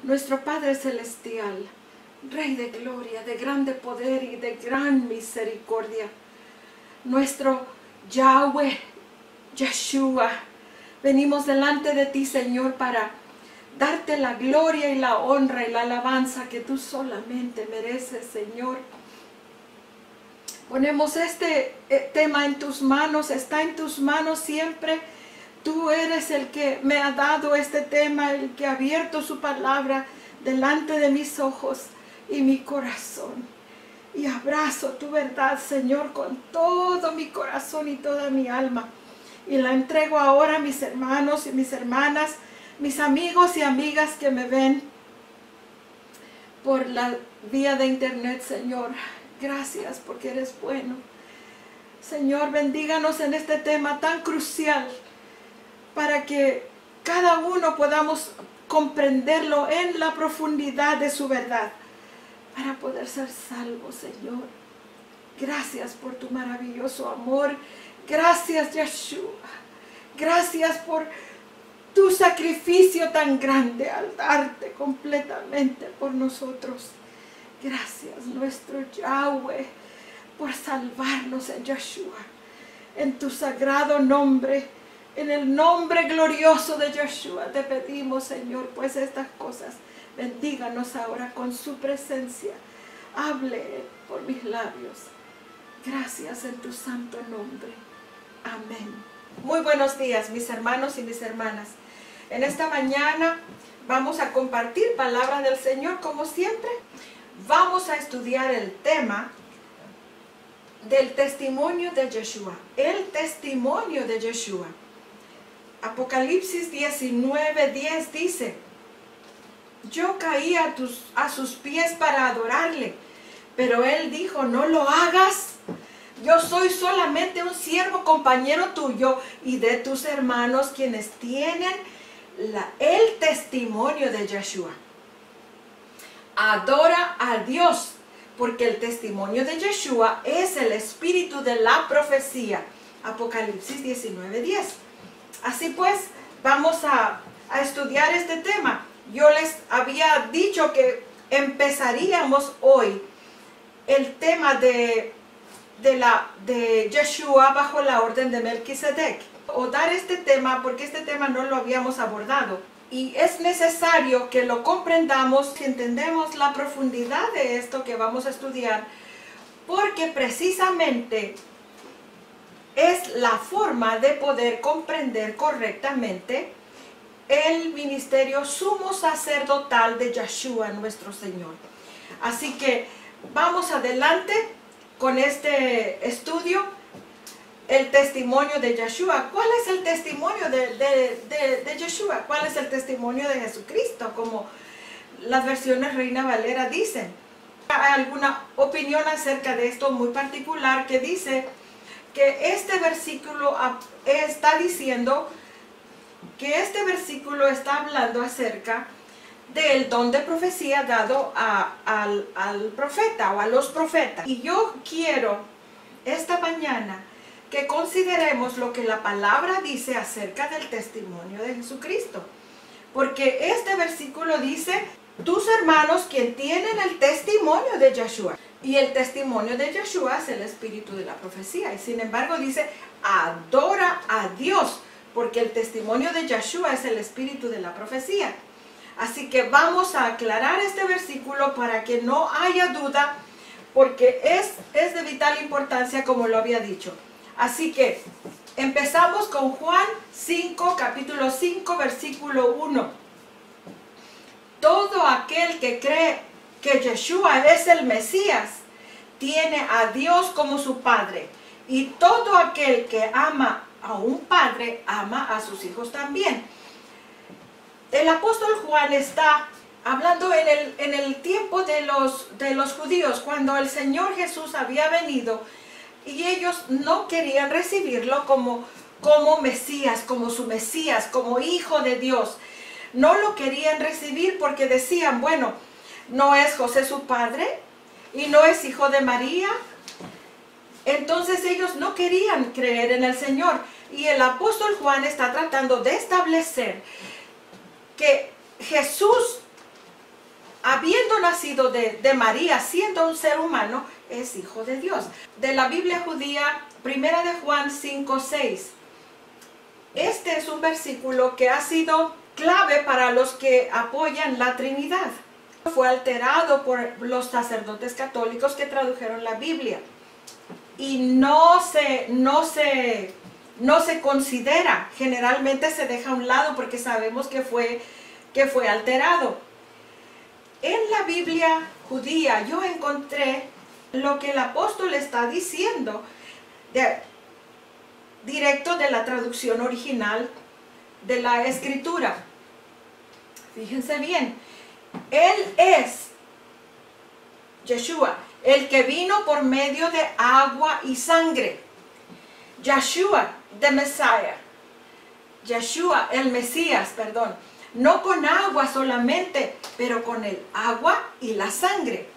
nuestro Padre Celestial, Rey de gloria, de grande poder y de gran misericordia, nuestro Yahweh, Yeshua, venimos delante de ti, Señor, para darte la gloria y la honra y la alabanza que tú solamente mereces, Señor. Ponemos este tema en tus manos, está en tus manos siempre. Tú eres el que me ha dado este tema, el que ha abierto su palabra delante de mis ojos y mi corazón. Y abrazo tu verdad, Señor, con todo mi corazón y toda mi alma. Y la entrego ahora a mis hermanos y mis hermanas, mis amigos y amigas que me ven por la vía de internet, Señor. Gracias porque eres bueno. Señor, bendíganos en este tema tan crucial para que cada uno podamos comprenderlo en la profundidad de su verdad, para poder ser salvos, Señor. Gracias por tu maravilloso amor. Gracias, Yeshua. Gracias por tu sacrificio tan grande al darte completamente por nosotros. Gracias, nuestro Yahweh, por salvarnos en Yeshua, en tu sagrado nombre, en el nombre glorioso de Yeshua. Te pedimos, Señor, pues estas cosas. Bendíganos ahora con su presencia. Hable por mis labios. Gracias en tu santo nombre. Amén. Muy buenos días, mis hermanos y mis hermanas. En esta mañana vamos a compartir palabra del Señor, como siempre. Vamos a estudiar el tema del testimonio de Yeshua. El testimonio de Yeshua. Apocalipsis 19:10 dice: yo caí a sus pies para adorarle, pero él dijo, no lo hagas. Yo soy solamente un siervo, compañero tuyo y de tus hermanos, quienes tienen el testimonio de Yeshua. Adora a Dios, porque el testimonio de Yeshua es el espíritu de la profecía. Apocalipsis 19:10. Así pues, vamos a estudiar este tema. Yo les había dicho que empezaríamos hoy el tema de Yeshua bajo la orden de Melquisedec. O dar este tema porque este tema no lo habíamos abordado. Y es necesario que lo comprendamos y entendemos la profundidad de esto que vamos a estudiar, porque precisamente es la forma de poder comprender correctamente el ministerio sumo sacerdotal de Yeshua, nuestro Señor. Así que vamos adelante con este estudio. El testimonio de Yeshua. ¿Cuál es el testimonio de Yeshua? ¿Cuál es el testimonio de Jesucristo? Como las versiones Reina Valera dicen. Hay alguna opinión acerca de esto muy particular que dice que este versículo está diciendo que este versículo está hablando acerca del don de profecía dado al profeta o a los profetas. Y yo quiero esta mañana que consideremos lo que la palabra dice acerca del testimonio de Jesucristo. Porque este versículo dice, tus hermanos quien tienen el testimonio de Yeshua. Y el testimonio de Yeshua es el espíritu de la profecía. Y sin embargo dice, adora a Dios, porque el testimonio de Yeshua es el espíritu de la profecía. Así que vamos a aclarar este versículo para que no haya duda, porque es de vital importancia, como lo había dicho. Así que empezamos con Juan 5, capítulo 5, versículo 1. Todo aquel que cree que Yeshua es el Mesías, tiene a Dios como su Padre. Y todo aquel que ama a un padre, ama a sus hijos también. El apóstol Juan está hablando en el tiempo de los judíos, cuando el Señor Jesús había venido y ellos no querían recibirlo como Mesías, como su Mesías, como Hijo de Dios. No lo querían recibir porque decían, bueno, no es José su padre y no es hijo de María. Entonces ellos no querían creer en el Señor. Y el apóstol Juan está tratando de establecer que Jesús habiendo nacido de María, siendo un ser humano, es hijo de Dios. De la Biblia judía, 1 de Juan 5:6. Este es un versículo que ha sido clave para los que apoyan la Trinidad. Fue alterado por los sacerdotes católicos que tradujeron la Biblia. Y no se considera, generalmente se deja a un lado porque sabemos que fue alterado. En la Biblia judía yo encontré lo que el apóstol está diciendo directo de la traducción original de la Escritura. Fíjense bien, Él es Yeshua, el que vino por medio de agua y sangre. Yeshua, the Messiah. Yeshua, el Mesías, perdón. No con agua solamente, pero con el agua y la sangre.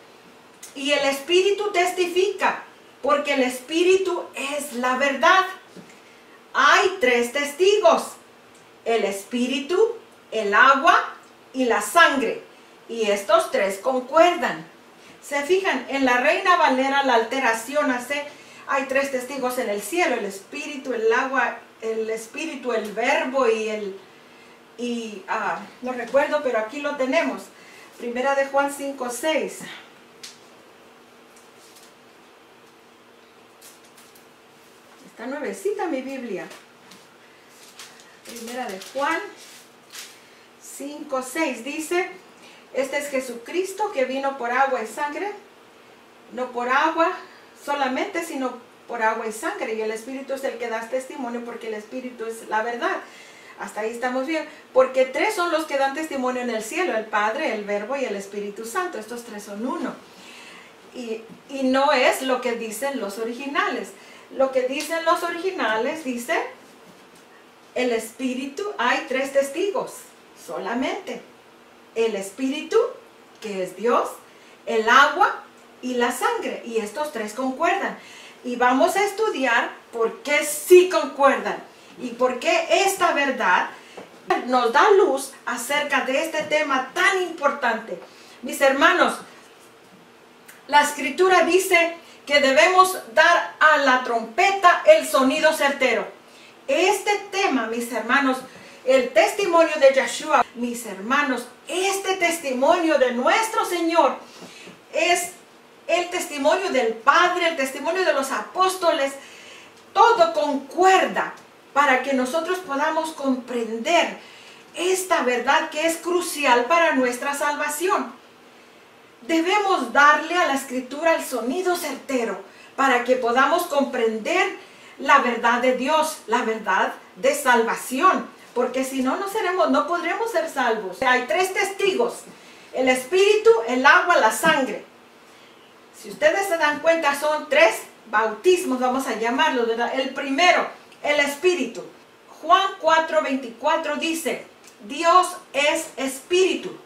Y el Espíritu testifica, porque el Espíritu es la verdad. Hay 3 testigos: el Espíritu, el agua y la sangre. Y estos 3 concuerdan. Se fijan, en la Reina Valera la alteración hay 3 testigos en el cielo: el Espíritu, el agua, el Espíritu, el Verbo no recuerdo, pero aquí lo tenemos. 1 de Juan 5:6. Está nuevecita mi Biblia. 1 de Juan 5:6 dice: este es Jesucristo que vino por agua y sangre, no por agua solamente, sino por agua y sangre. Y el Espíritu es el que da testimonio, porque el Espíritu es la verdad. Hasta ahí estamos bien. Porque 3 son los que dan testimonio en el cielo: el Padre, el Verbo y el Espíritu Santo. Estos 3 son uno. Y no es lo que dicen los originales. Lo que dicen los originales dice: el Espíritu, hay 3 testigos solamente: el Espíritu, que es Dios, el agua y la sangre. Y estos 3 concuerdan. Y vamos a estudiar por qué sí concuerdan y por qué esta verdad nos da luz acerca de este tema tan importante. Mis hermanos, la Escritura dice que debemos dar a la trompeta el sonido certero. Este tema, mis hermanos, el testimonio de Yeshua, mis hermanos, este testimonio de nuestro Señor es el testimonio del Padre, el testimonio de los apóstoles. Todo concuerda para que nosotros podamos comprender esta verdad que es crucial para nuestra salvación. Debemos darle a la Escritura el sonido certero para que podamos comprender la verdad de Dios, la verdad de salvación, porque si no, no podremos ser salvos. Hay 3 testigos: el Espíritu, el agua, la sangre. Si ustedes se dan cuenta, son 3 bautismos, vamos a llamarlos, ¿verdad? El primero, el Espíritu. Juan 4:24 dice: Dios es Espíritu.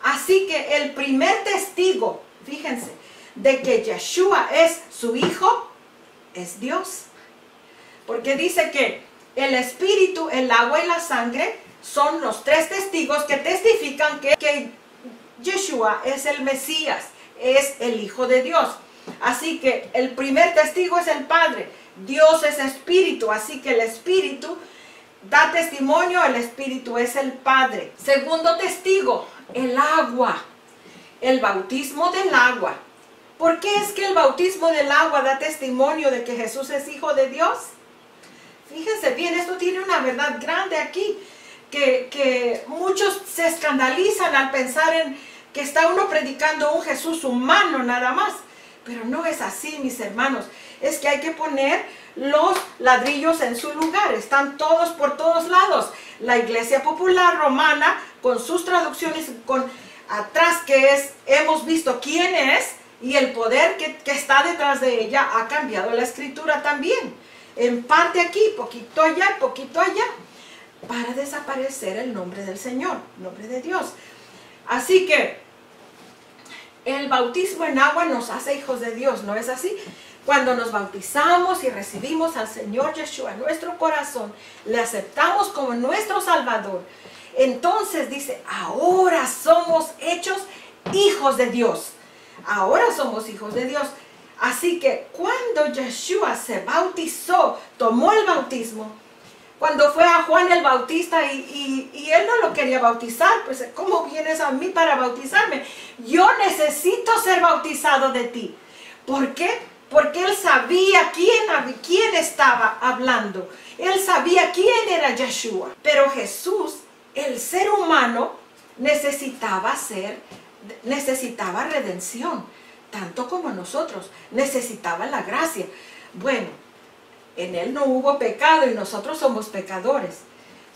Así que el primer testigo, fíjense, de que Yeshua es su Hijo, es Dios. Porque dice que el Espíritu, el agua y la sangre son los 3 testigos que testifican que Yeshua es el Mesías, es el Hijo de Dios. Así que el primer testigo es el Padre. Dios es Espíritu, así que el Espíritu da testimonio, el Espíritu es el Padre. Segundo testigo, el agua, el bautismo del agua. ¿Por qué es que el bautismo del agua da testimonio de que Jesús es Hijo de Dios? Fíjense bien, esto tiene una verdad grande aquí, que muchos se escandalizan al pensar en que está uno predicando un Jesús humano nada más. Pero no es así, mis hermanos. Es que hay que poner los ladrillos en su lugar. Están todos por todos lados. La Iglesia Popular Romana, con sus traducciones, con atrás hemos visto quién es, y el poder que está detrás de ella ha cambiado la Escritura también. En parte aquí, poquito allá, para desaparecer el nombre del Señor, el nombre de Dios. Así que el bautismo en agua nos hace hijos de Dios, ¿no es así? Cuando nos bautizamos y recibimos al Señor Yeshua en nuestro corazón, le aceptamos como nuestro Salvador, entonces dice: ahora somos hechos hijos de Dios. Ahora somos hijos de Dios. Así que cuando Yeshua se bautizó, tomó el bautismo, cuando fue a Juan el Bautista y él no lo quería bautizar, pues ¿cómo vienes a mí para bautizarme? Yo necesito ser bautizado de ti. ¿Por qué? Porque él sabía quién estaba hablando. Él sabía quién era Yeshua. Pero Jesús, el ser humano, necesitaba redención, tanto como nosotros. Necesitaba la gracia. Bueno, en él no hubo pecado y nosotros somos pecadores.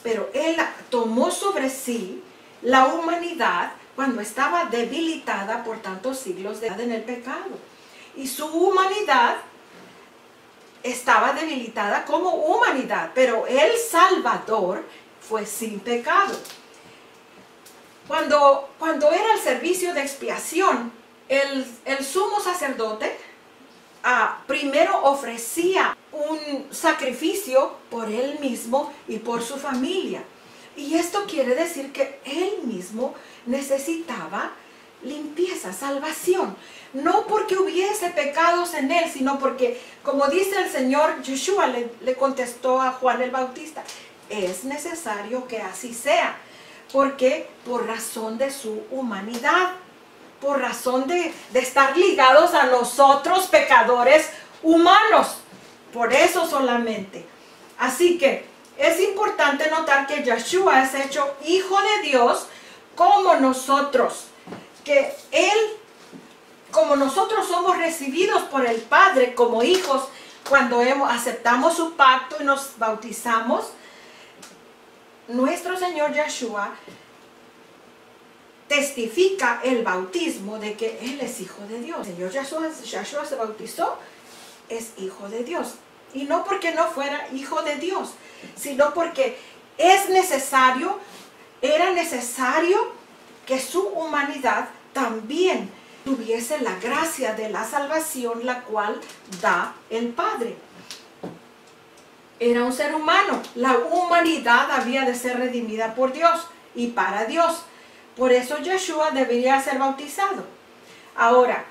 Pero él tomó sobre sí la humanidad cuando estaba debilitada por tantos siglos en el pecado. Y su humanidad estaba debilitada como humanidad, pero el Salvador fue sin pecado. Cuando era el servicio de expiación, el sumo sacerdote primero ofrecía un sacrificio por él mismo y por su familia. Y esto quiere decir que él mismo necesitaba limpieza, salvación. No porque hubiese pecados en él, sino porque, como dice el Señor, Yeshua le contestó a Juan el Bautista, es necesario que así sea. Porque por razón de su humanidad, por razón de estar ligados a nosotros pecadores humanos, por eso solamente. Así que es importante notar que Yeshua es hecho hijo de Dios como nosotros, que él, como nosotros somos recibidos por el Padre como hijos cuando aceptamos su pacto y nos bautizamos, nuestro Señor Yeshua testifica el bautismo de que Él es hijo de Dios. El Señor Yeshua se bautizó, es hijo de Dios. Y no porque no fuera hijo de Dios, sino porque era necesario que su humanidad también tuviese la gracia de la salvación, la cual da el Padre. Era un ser humano. La humanidad había de ser redimida por Dios y para Dios. Por eso Yeshua debería ser bautizado. Ahora,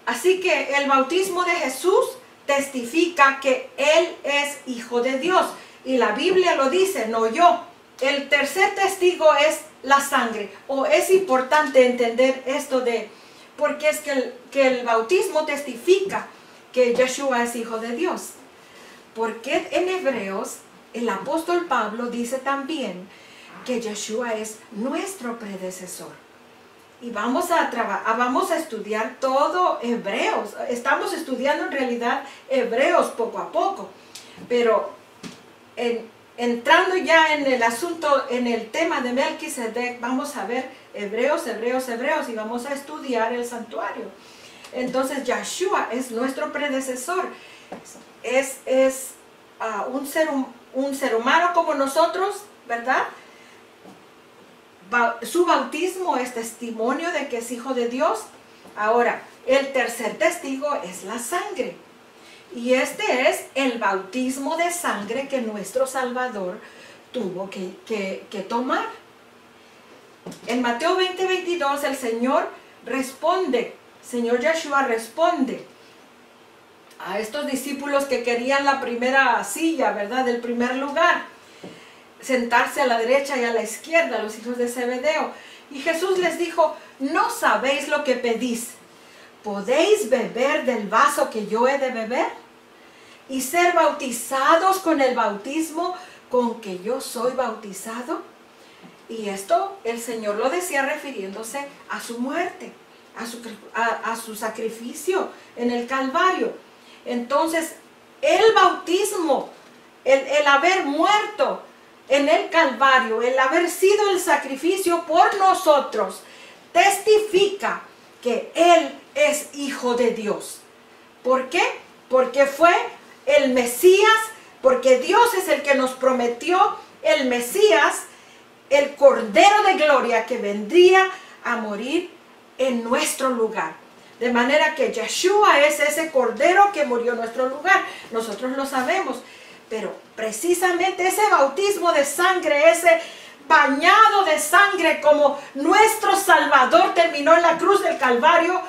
así que el bautismo de Jesús testifica que Él es hijo de Dios. Y la Biblia lo dice, no yo. El tercer testigo es la sangre. Es importante entender esto porque es que el bautismo testifica que Yeshua es hijo de Dios. Porque en Hebreos, el apóstol Pablo dice también que Yeshua es nuestro predecesor. Y vamos a estudiar todo Hebreos. Estamos estudiando en realidad Hebreos poco a poco. Pero entrando ya en el asunto, en el tema de Melquisedec, vamos a ver Hebreos y vamos a estudiar el santuario. Entonces Yeshua es nuestro predecesor. Es un ser humano como nosotros, ¿verdad? Su bautismo es testimonio de que es hijo de Dios. Ahora, el tercer testigo es la sangre. Y este es el bautismo de sangre que nuestro Salvador tuvo que tomar. En Mateo 20:22 el Señor Yeshua responde a estos discípulos que querían la primera silla, ¿verdad? El primer lugar, sentarse a la derecha y a la izquierda, los hijos de Zebedeo. Y Jesús les dijo, ¿no sabéis lo que pedís? ¿Podéis beber del vaso que yo he de beber? ¿Y ser bautizados con el bautismo con que yo soy bautizado? Y esto el Señor lo decía refiriéndose a su muerte, a su sacrificio en el Calvario. Entonces, el bautismo, el haber muerto en el Calvario, el haber sido el sacrificio por nosotros, testifica que Él es hijo de Dios. ¿Por qué? Porque fue el Mesías, porque Dios es el que nos prometió el Mesías, el Cordero de Gloria que vendría a morir en nuestro lugar. De manera que Yeshua es ese Cordero que murió en nuestro lugar. Nosotros lo sabemos. Pero precisamente ese bautismo de sangre, ese bañado de sangre como nuestro Salvador terminó en la cruz del Calvario,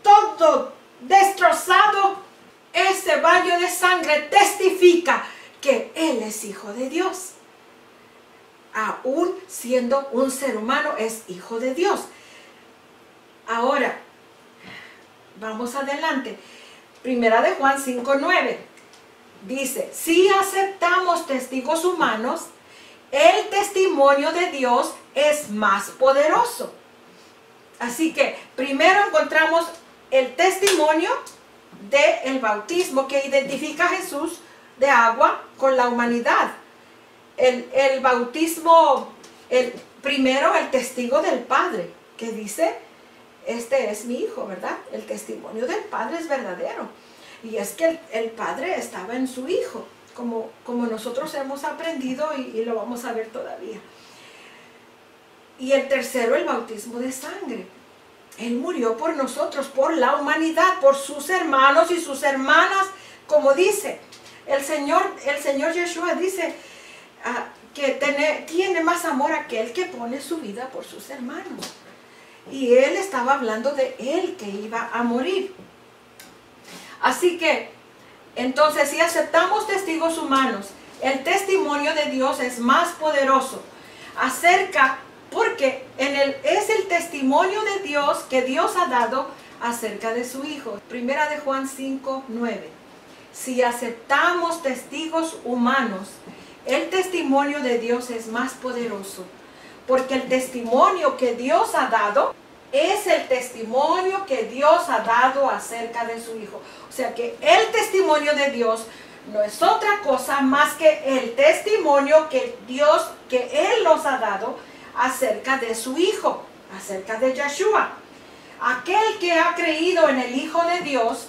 todo destrozado. Ese baño de sangre testifica que Él es hijo de Dios. Aún siendo un ser humano, es hijo de Dios. Ahora, vamos adelante. Primera de Juan 5:9 dice: si aceptamos testigos humanos, el testimonio de Dios es más poderoso. Así que primero encontramos el testimonio del bautismo que identifica a Jesús de agua con la humanidad. El bautismo, primero el testigo del Padre, que dice: este es mi hijo, ¿verdad? El testimonio del Padre es verdadero. Y es que el Padre estaba en su Hijo, como nosotros hemos aprendido y lo vamos a ver todavía. Y el tercero, el bautismo de sangre. Él murió por nosotros, por la humanidad, por sus hermanos y sus hermanas, como dice el Señor Yeshua dice que tiene más amor aquel que pone su vida por sus hermanos. Y Él estaba hablando de Él que iba a morir. Así que, entonces, si aceptamos testigos humanos, el testimonio de Dios es más poderoso. Porque es el testimonio de Dios que Dios ha dado acerca de su Hijo. Primera de Juan 5:9. Si aceptamos testigos humanos, el testimonio de Dios es más poderoso. Porque el testimonio que Dios ha dado es el testimonio que Dios ha dado acerca de su Hijo. O sea que el testimonio de Dios no es otra cosa más que el testimonio que Él nos ha dado acerca de su Hijo, acerca de Yeshua. Aquel que ha creído en el Hijo de Dios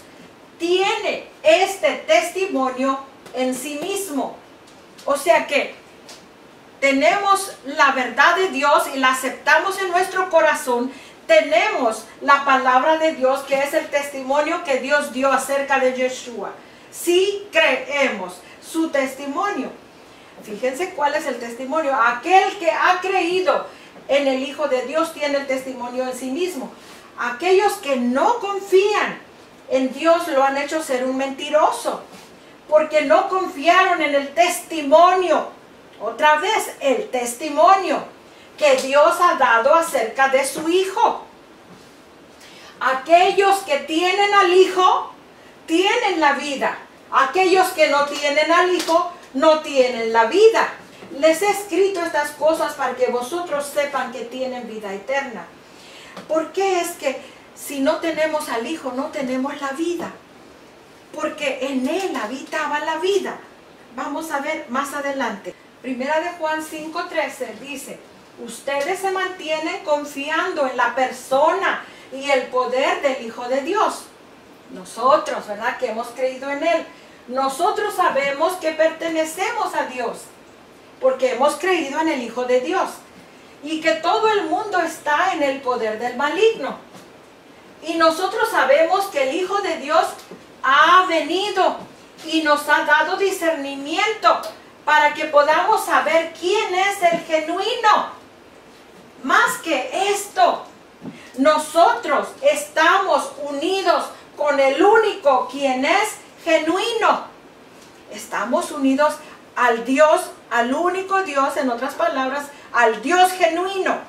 tiene este testimonio en sí mismo. O sea que tenemos la verdad de Dios y la aceptamos en nuestro corazón. Tenemos la palabra de Dios, que es el testimonio que Dios dio acerca de Yeshua. Si creemos su testimonio. Fíjense cuál es el testimonio. Aquel que ha creído en el Hijo de Dios tiene el testimonio en sí mismo. Aquellos que no confían en Dios lo han hecho ser un mentiroso, porque no confiaron en el testimonio. Otra vez, el testimonio que Dios ha dado acerca de su Hijo. Aquellos que tienen al Hijo, tienen la vida. Aquellos que no tienen al Hijo, no tienen la vida. Les he escrito estas cosas para que vosotros sepan que tienen vida eterna. ¿Por qué es que si no tenemos al Hijo, no tenemos la vida? Porque en Él habitaba la vida. Vamos a ver más adelante. Primera de Juan 5:13 dice: ustedes se mantienen confiando en la persona y el poder del Hijo de Dios. Nosotros, ¿verdad?, que hemos creído en Él, nosotros sabemos que pertenecemos a Dios, porque hemos creído en el Hijo de Dios, y que todo el mundo está en el poder del maligno. Y nosotros sabemos que el Hijo de Dios ha venido y nos ha dado discernimiento para que podamos saber quién es el genuino. Más que esto, nosotros estamos unidos con el único quien es genuino. Estamos unidos al Dios, al único Dios, en otras palabras, al Dios genuino,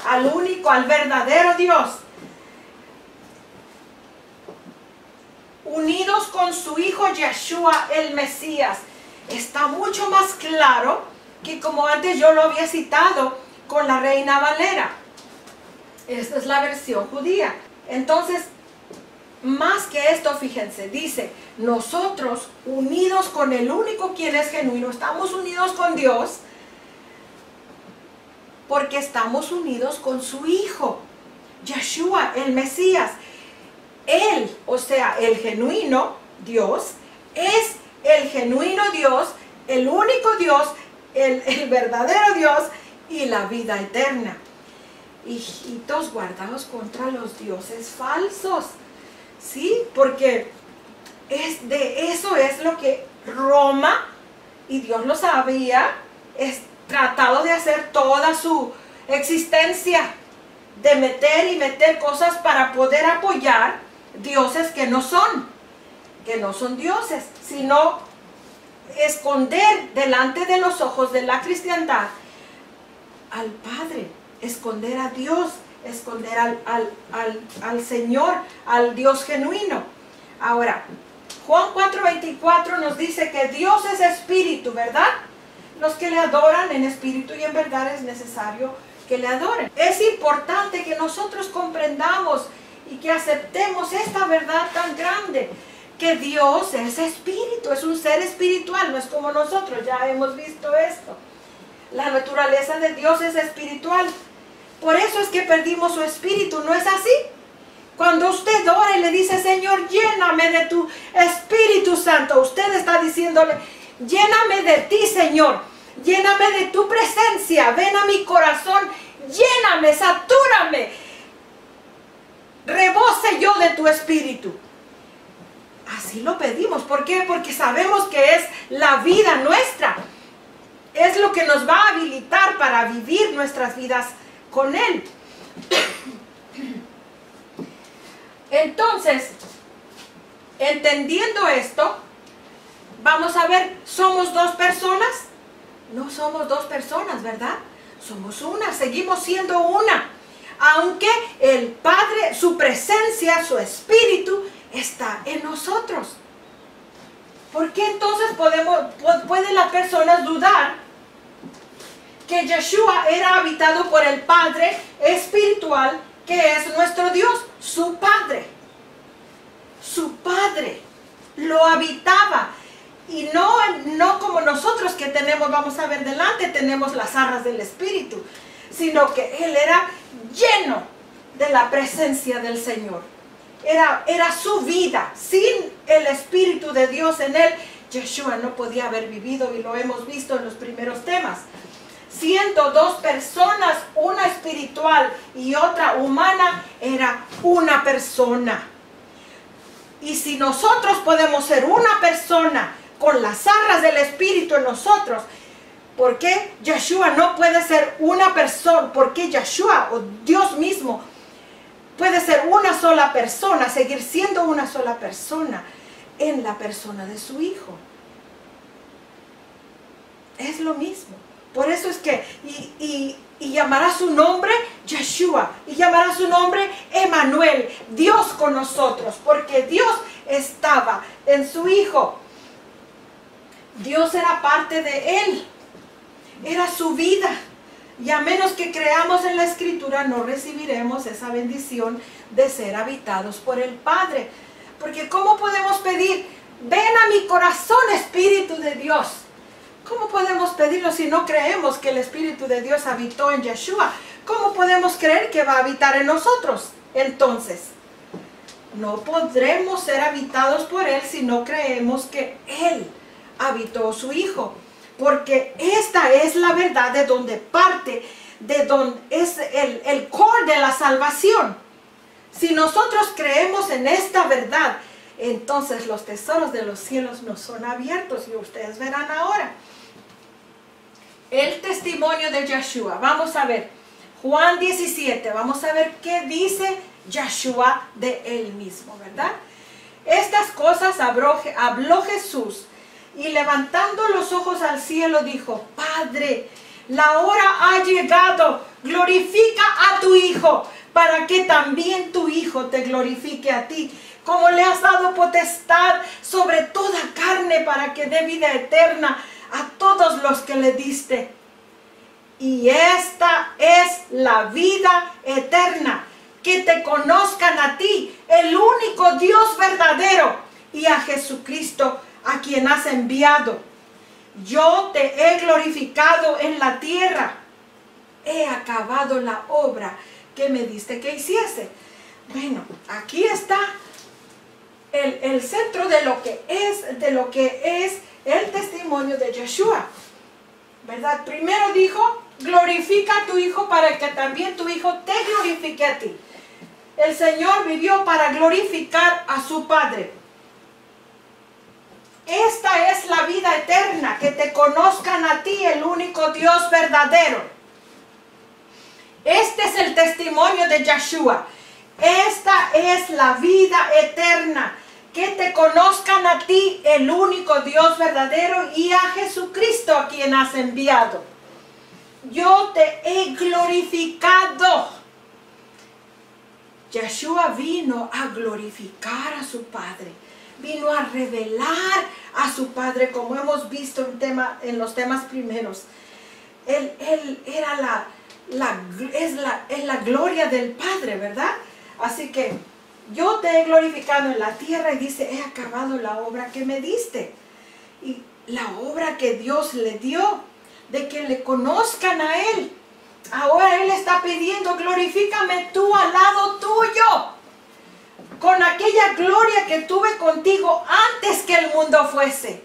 al único, al verdadero Dios. Unidos con su Hijo Yeshua, el Mesías. Está mucho más claro que como antes yo lo había citado con la Reina Valera. Esta es la versión judía. Entonces, más que esto, fíjense, dice: nosotros unidos con el único quien es genuino, estamos unidos con Dios porque estamos unidos con su Hijo, Yeshua, el Mesías. Él, o sea, el genuino Dios, es el genuino Dios, el único Dios, el verdadero Dios y la vida eterna. Hijitos, guardados contra los dioses falsos. ¿Sí? Porque eso es lo que Roma, y Dios lo sabía, tratado de hacer toda su existencia, de meter y meter cosas para poder apoyar dioses que no son dioses, sino esconder delante de los ojos de la cristiandad al Padre, esconder a Dios, esconder al Señor, al Dios genuino. Ahora, Juan 4:24 nos dice que Dios es espíritu, ¿verdad? Los que le adoran en espíritu y en verdad es necesario que le adoren. Es importante que nosotros comprendamos y que aceptemos esta verdad tan grande, que Dios es espíritu, es un ser espiritual, no es como nosotros, ya hemos visto esto. La naturaleza de Dios es espiritual. Por eso es que perdimos su espíritu, ¿no es así? Cuando usted ora y le dice, Señor, lléname de tu Espíritu Santo, usted está diciéndole, lléname de ti, Señor, lléname de tu presencia, ven a mi corazón, lléname, satúrame, rebose yo de tu espíritu. Así lo pedimos. ¿Por qué? Porque sabemos que es la vida nuestra. Es lo que nos va a habilitar para vivir nuestras vidas con Él. Entonces, entendiendo esto, vamos a ver, ¿somos dos personas? No somos dos personas, ¿verdad? Somos una, seguimos siendo una. Aunque el Padre, su presencia, su espíritu, está en nosotros. ¿Por qué entonces pueden las personas dudar que Yeshua era habitado por el Padre espiritual, que es nuestro Dios, su Padre? Su Padre lo habitaba. Y no como nosotros que tenemos, vamos a ver delante, tenemos las arras del Espíritu, sino que Él era lleno de la presencia del Señor. Era su vida. Sin el Espíritu de Dios en Él, Yeshua no podía haber vivido, y lo hemos visto en los primeros temas. Siendo dos personas, una espiritual y otra humana, era una persona. Y si nosotros podemos ser una persona con las arras del Espíritu en nosotros, ¿por qué Yeshua no puede ser una persona? ¿Por qué Yeshua o Dios mismo puede ser una sola persona, seguir siendo una sola persona en la persona de su Hijo? Es lo mismo. Por eso es que, y llamará su nombre Yeshua, y llamará su nombre Emmanuel, Dios con nosotros, porque Dios estaba en su Hijo. Dios era parte de Él, era su vida. Y a menos que creamos en la Escritura, no recibiremos esa bendición de ser habitados por el Padre. Porque ¿cómo podemos pedir? Ven a mi corazón, Espíritu de Dios. ¿Cómo podemos pedirlo si no creemos que el Espíritu de Dios habitó en Yeshua? ¿Cómo podemos creer que va a habitar en nosotros? Entonces, no podremos ser habitados por Él si no creemos que Él habitó su Hijo. Porque esta es la verdad de donde parte, de donde es el core de la salvación. Si nosotros creemos en esta verdad, entonces los tesoros de los cielos nos son abiertos, y ustedes verán ahora. El testimonio de Yeshua. Vamos a ver Juan 17, vamos a ver qué dice Yeshua de Él mismo, ¿verdad? Estas cosas habló Jesús, y levantando los ojos al cielo dijo, Padre, la hora ha llegado, glorifica a tu Hijo, para que también tu Hijo te glorifique a ti, como le has dado potestad sobre toda carne, para que dé vida eterna a todos los que le diste. Y esta es la vida eterna, que te conozcan a ti, el único Dios verdadero, y a Jesucristo, a quien has enviado. Yo te he glorificado en la tierra. He acabado la obra que me diste que hiciese. Bueno, aquí está el centro de lo que es el testimonio de Yeshua, ¿verdad? Primero dijo, glorifica a tu Hijo para que también tu Hijo te glorifique a ti. El Señor vivió para glorificar a su Padre. esta es la vida eterna, que te conozcan a ti, el único Dios verdadero. Este es el testimonio de Yeshua. Esta es la vida eterna, que te conozcan a ti, el único Dios verdadero, y a Jesucristo a quien has enviado. Yo te he glorificado. Yeshua vino a glorificar a su Padre. Vino a revelar a su Padre, como hemos visto en los temas primeros. Él era es la gloria del Padre, ¿verdad? Así que yo te he glorificado en la tierra, y dice, he acabado la obra que me diste. Y la obra que Dios le dio, de que le conozcan a Él. Ahora Él está pidiendo, glorifícame tú al lado tuyo, con aquella gloria que tuve contigo antes que el mundo fuese.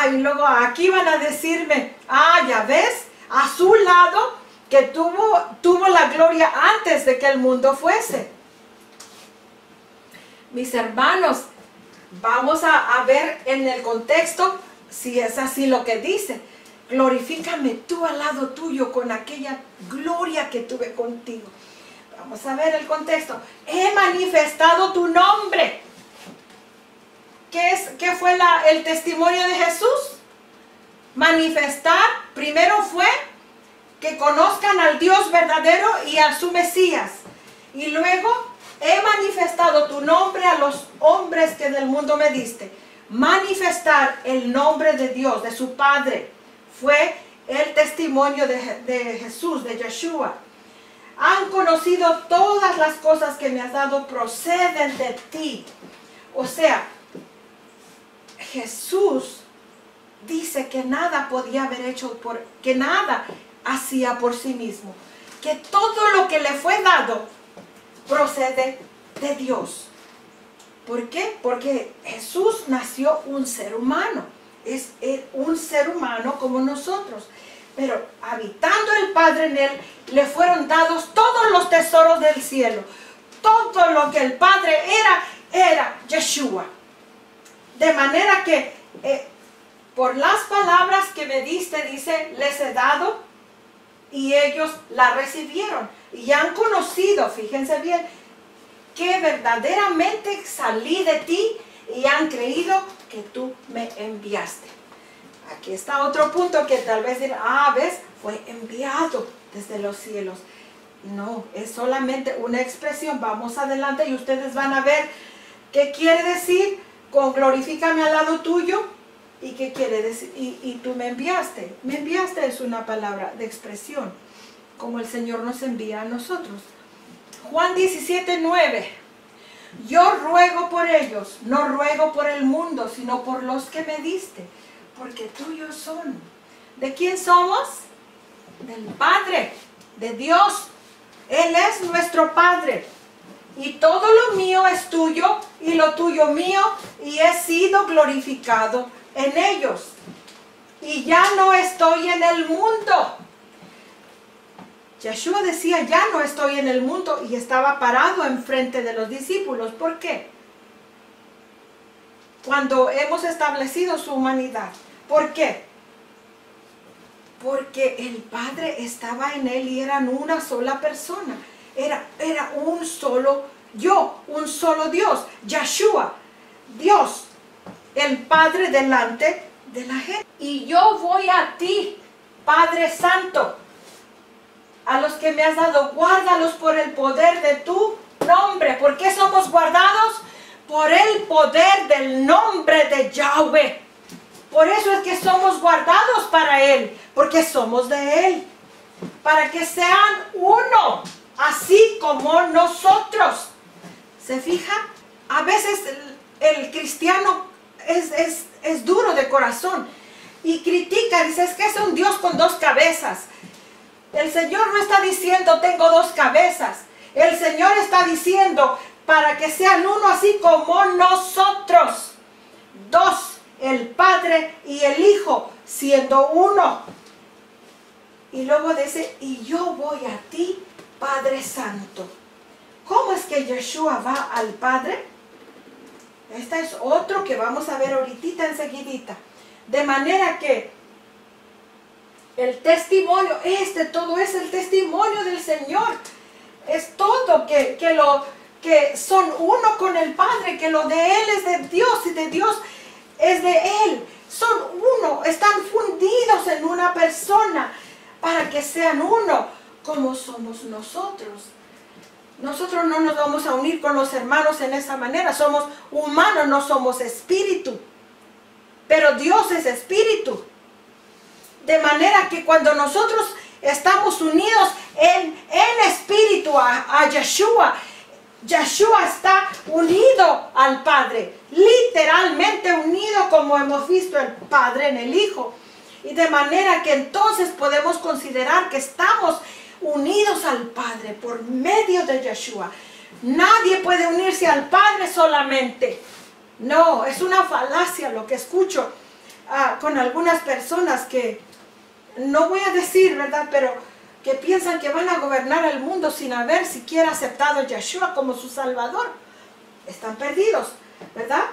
Y luego aquí van a decirme, ya ves, a su lado, que tuvo la gloria antes de que el mundo fuese. Mis hermanos, vamos a ver en el contexto si es así lo que dice. Glorifícame tú al lado tuyo con aquella gloria que tuve contigo. Vamos a ver el contexto. He manifestado tu nombre. ¿Qué fue el testimonio de Jesús? Manifestar, primero fue que conozcan al Dios verdadero y a su Mesías. Y luego, he manifestado tu nombre a los hombres que del mundo me diste. Manifestar el nombre de Dios, de su Padre, fue el testimonio de Jesús, de Yeshua. Han conocido todas las cosas que me has dado, proceden de ti. O sea, Jesús dice que nada podía haber hecho, que nada hacía por sí mismo. Que todo lo que le fue dado procede de Dios. ¿Por qué? Porque Jesús nació un ser humano. Es un ser humano como nosotros. Pero habitando el Padre en él, le fueron dados todos los tesoros del cielo. Todo lo que el Padre era Yeshua. De manera que por las palabras que me diste, dice, les he dado, y ellos la recibieron. Y han conocido, fíjense bien, que verdaderamente salí de ti, y han creído que tú me enviaste. Aquí está otro punto que tal vez dirán, ves, fue enviado desde los cielos. No, es solamente una expresión. Vamos adelante y ustedes van a ver qué quiere decir con glorifícame al lado tuyo, y qué quiere decir, y tú me enviaste. Me enviaste es una palabra de expresión, como el Señor nos envía a nosotros. Juan 17:9. Yo ruego por ellos, no ruego por el mundo, sino por los que me diste, porque tuyos son. ¿De quién somos? Del Padre, de Dios. Él es nuestro Padre. Y todo lo mío es tuyo, y lo tuyo mío, y he sido glorificado en ellos. Y ya no estoy en el mundo. Yeshua decía, ya no estoy en el mundo, y estaba parado enfrente de los discípulos. ¿Por qué? Cuando hemos establecido su humanidad. ¿Por qué? Porque el Padre estaba en él y eran una sola persona. Era un solo yo, un solo Dios. Yeshua, Dios, el Padre delante de la gente. Y yo voy a ti, Padre Santo, a los que me has dado, guárdalos por el poder de tu nombre. ¿Por qué somos guardados? Por el poder del nombre de Yahweh. Por eso es que somos guardados para Él, porque somos de Él. Para que sean uno, así como nosotros. ¿Se fija? A veces el cristiano es duro de corazón y critica, dice, es que es un Dios con dos cabezas. El Señor no está diciendo tengo dos cabezas. El Señor está diciendo para que sean uno así como nosotros. Dos, el Padre y el Hijo siendo uno. Y luego dice, y yo voy a ti, Padre Santo. ¿Cómo es que Yeshua va al Padre? Este es otro que vamos a ver ahorita enseguidita. De manera que el testimonio, todo es el testimonio del Señor. Es todo que son uno con el Padre, que lo de Él es de Dios y de Dios es de Él. Son uno, están fundidos en una persona para que sean uno como somos nosotros. Nosotros no nos vamos a unir con los hermanos en esa manera. Somos humanos, no somos espíritu. Pero Dios es espíritu. De manera que cuando nosotros estamos unidos en espíritu a Yeshua, Yeshua está unido al Padre. Literalmente unido, como hemos visto el Padre en el Hijo. Y de manera que entonces podemos considerar que estamos unidos al Padre por medio de Yeshua. Nadie puede unirse al Padre solamente. No, es una falacia lo que escucho con algunas personas que, no voy a decir, ¿verdad? Pero que piensan que van a gobernar el mundo sin haber siquiera aceptado a Yeshua como su Salvador. Están perdidos, ¿verdad?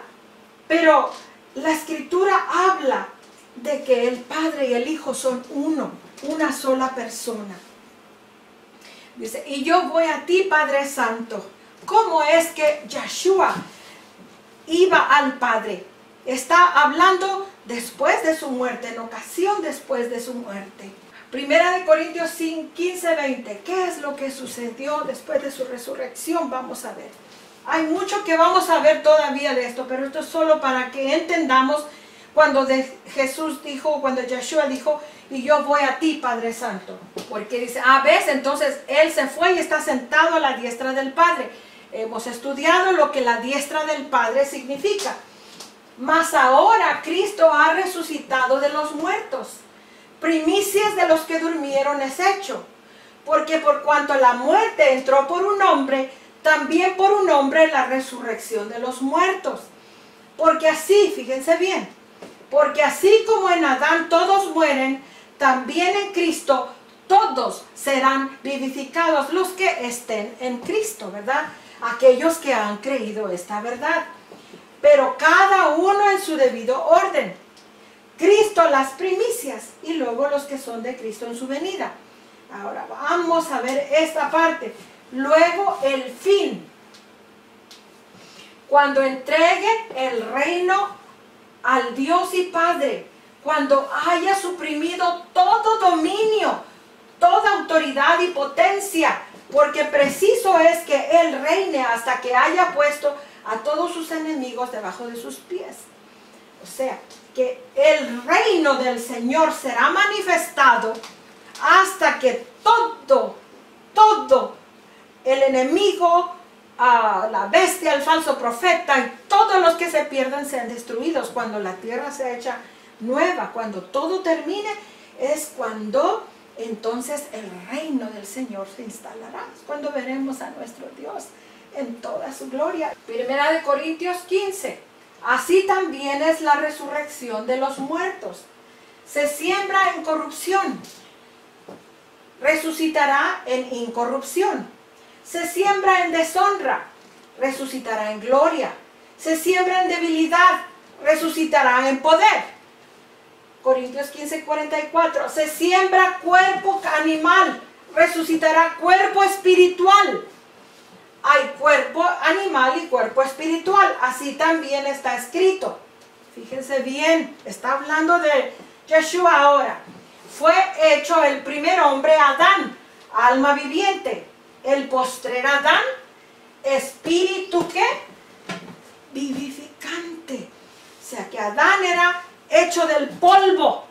Pero la Escritura habla de que el Padre y el Hijo son uno, una sola persona. Dice, y yo voy a ti, Padre Santo. ¿Cómo es que Yeshua iba al Padre? Está hablando después de su muerte, en ocasión después de su muerte. Primera de Corintios 15, 20. ¿Qué es lo que sucedió después de su resurrección? Vamos a ver. Hay mucho que vamos a ver todavía de esto, pero esto es solo para que entendamos cuando Jesús dijo, cuando Yeshua dijo, y yo voy a ti, Padre Santo. Porque dice, ves, entonces Él se fue y está sentado a la diestra del Padre. Hemos estudiado lo que la diestra del Padre significa. Mas ahora Cristo ha resucitado de los muertos. Primicias de los que durmieron es hecho. Porque por cuanto la muerte entró por un hombre, también por un hombre la resurrección de los muertos. Porque así, fíjense bien, porque así como en Adán todos mueren, también en Cristo todos serán vivificados los que estén en Cristo, ¿verdad? Aquellos que han creído esta verdad. Pero cada uno en su debido orden. Cristo las primicias y luego los que son de Cristo en su venida. Ahora vamos a ver esta parte. Luego el fin. Cuando entregue el reino al Dios y Padre, cuando haya suprimido todo dominio, toda autoridad y potencia, porque preciso es que Él reine hasta que haya puesto a todos sus enemigos debajo de sus pies. O sea, que el reino del Señor será manifestado hasta que todo el enemigo, la bestia, el falso profeta y todos los que se pierdan sean destruidos. Cuando la tierra sea hecha nueva, cuando todo termine, es cuando entonces el reino del Señor se instalará. Es cuando veremos a nuestro Dios en toda su gloria. Primera de Corintios 15. Así también es la resurrección de los muertos. Se siembra en corrupción, resucitará en incorrupción. Se siembra en deshonra, resucitará en gloria. Se siembra en debilidad, resucitará en poder. Corintios 15, 44. Se siembra cuerpo animal, resucitará cuerpo espiritual. Hay cuerpo animal y cuerpo espiritual. Así también está escrito. Fíjense bien, está hablando de Yeshua ahora. Fue hecho el primer hombre Adán, alma viviente. El postrer Adán, espíritu ¿qué? Vivificante. O sea que Adán era hecho del polvo.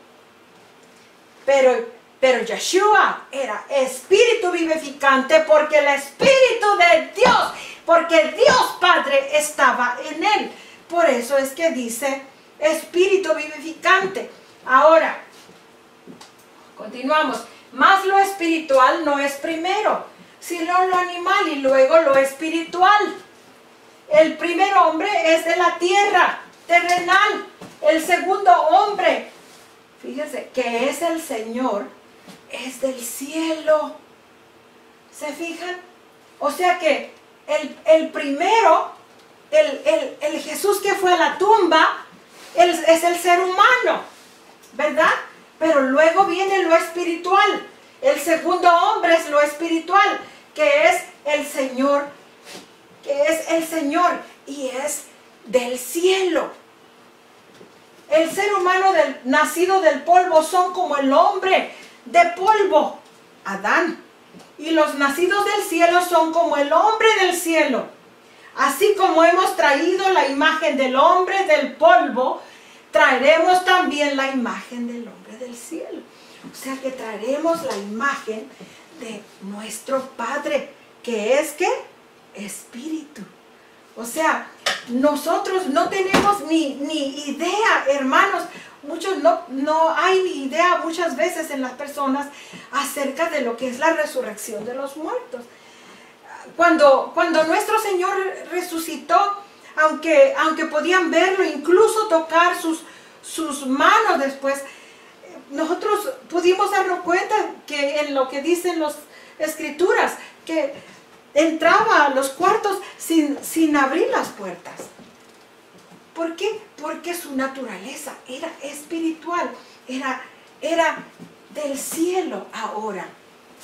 Pero Yeshua era espíritu vivificante porque el espíritu de Dios, porque Dios Padre estaba en él. Por eso es que dice espíritu vivificante. Ahora, continuamos. Mas lo espiritual no es primero, sino lo animal y luego lo espiritual. El primer hombre es de la tierra, terrenal. El segundo hombre, fíjense, que es el Señor, es del cielo. ¿Se fijan? O sea que el primero el Jesús que fue a la tumba es el ser humano, ¿verdad? Pero luego viene lo espiritual. El segundo hombre es lo espiritual, que es el Señor, y es del cielo. El ser humano nacido del polvo son como el hombre de polvo, Adán. Y los nacidos del cielo son como el hombre del cielo. Así como hemos traído la imagen del hombre del polvo, traeremos también la imagen del hombre del cielo. O sea que traeremos la imagen de nuestro Padre, que es ¿qué? Espíritu. O sea, nosotros no tenemos ni idea, hermanos. Muchos no hay ni idea muchas veces en las personas acerca de lo que es la resurrección de los muertos. Cuando nuestro Señor resucitó, aunque podían verlo, incluso tocar sus manos después, nosotros pudimos darnos cuenta que en lo que dicen las Escrituras, que entraba a los cuartos sin abrir las puertas. ¿Por qué? Porque su naturaleza era espiritual, era del cielo ahora.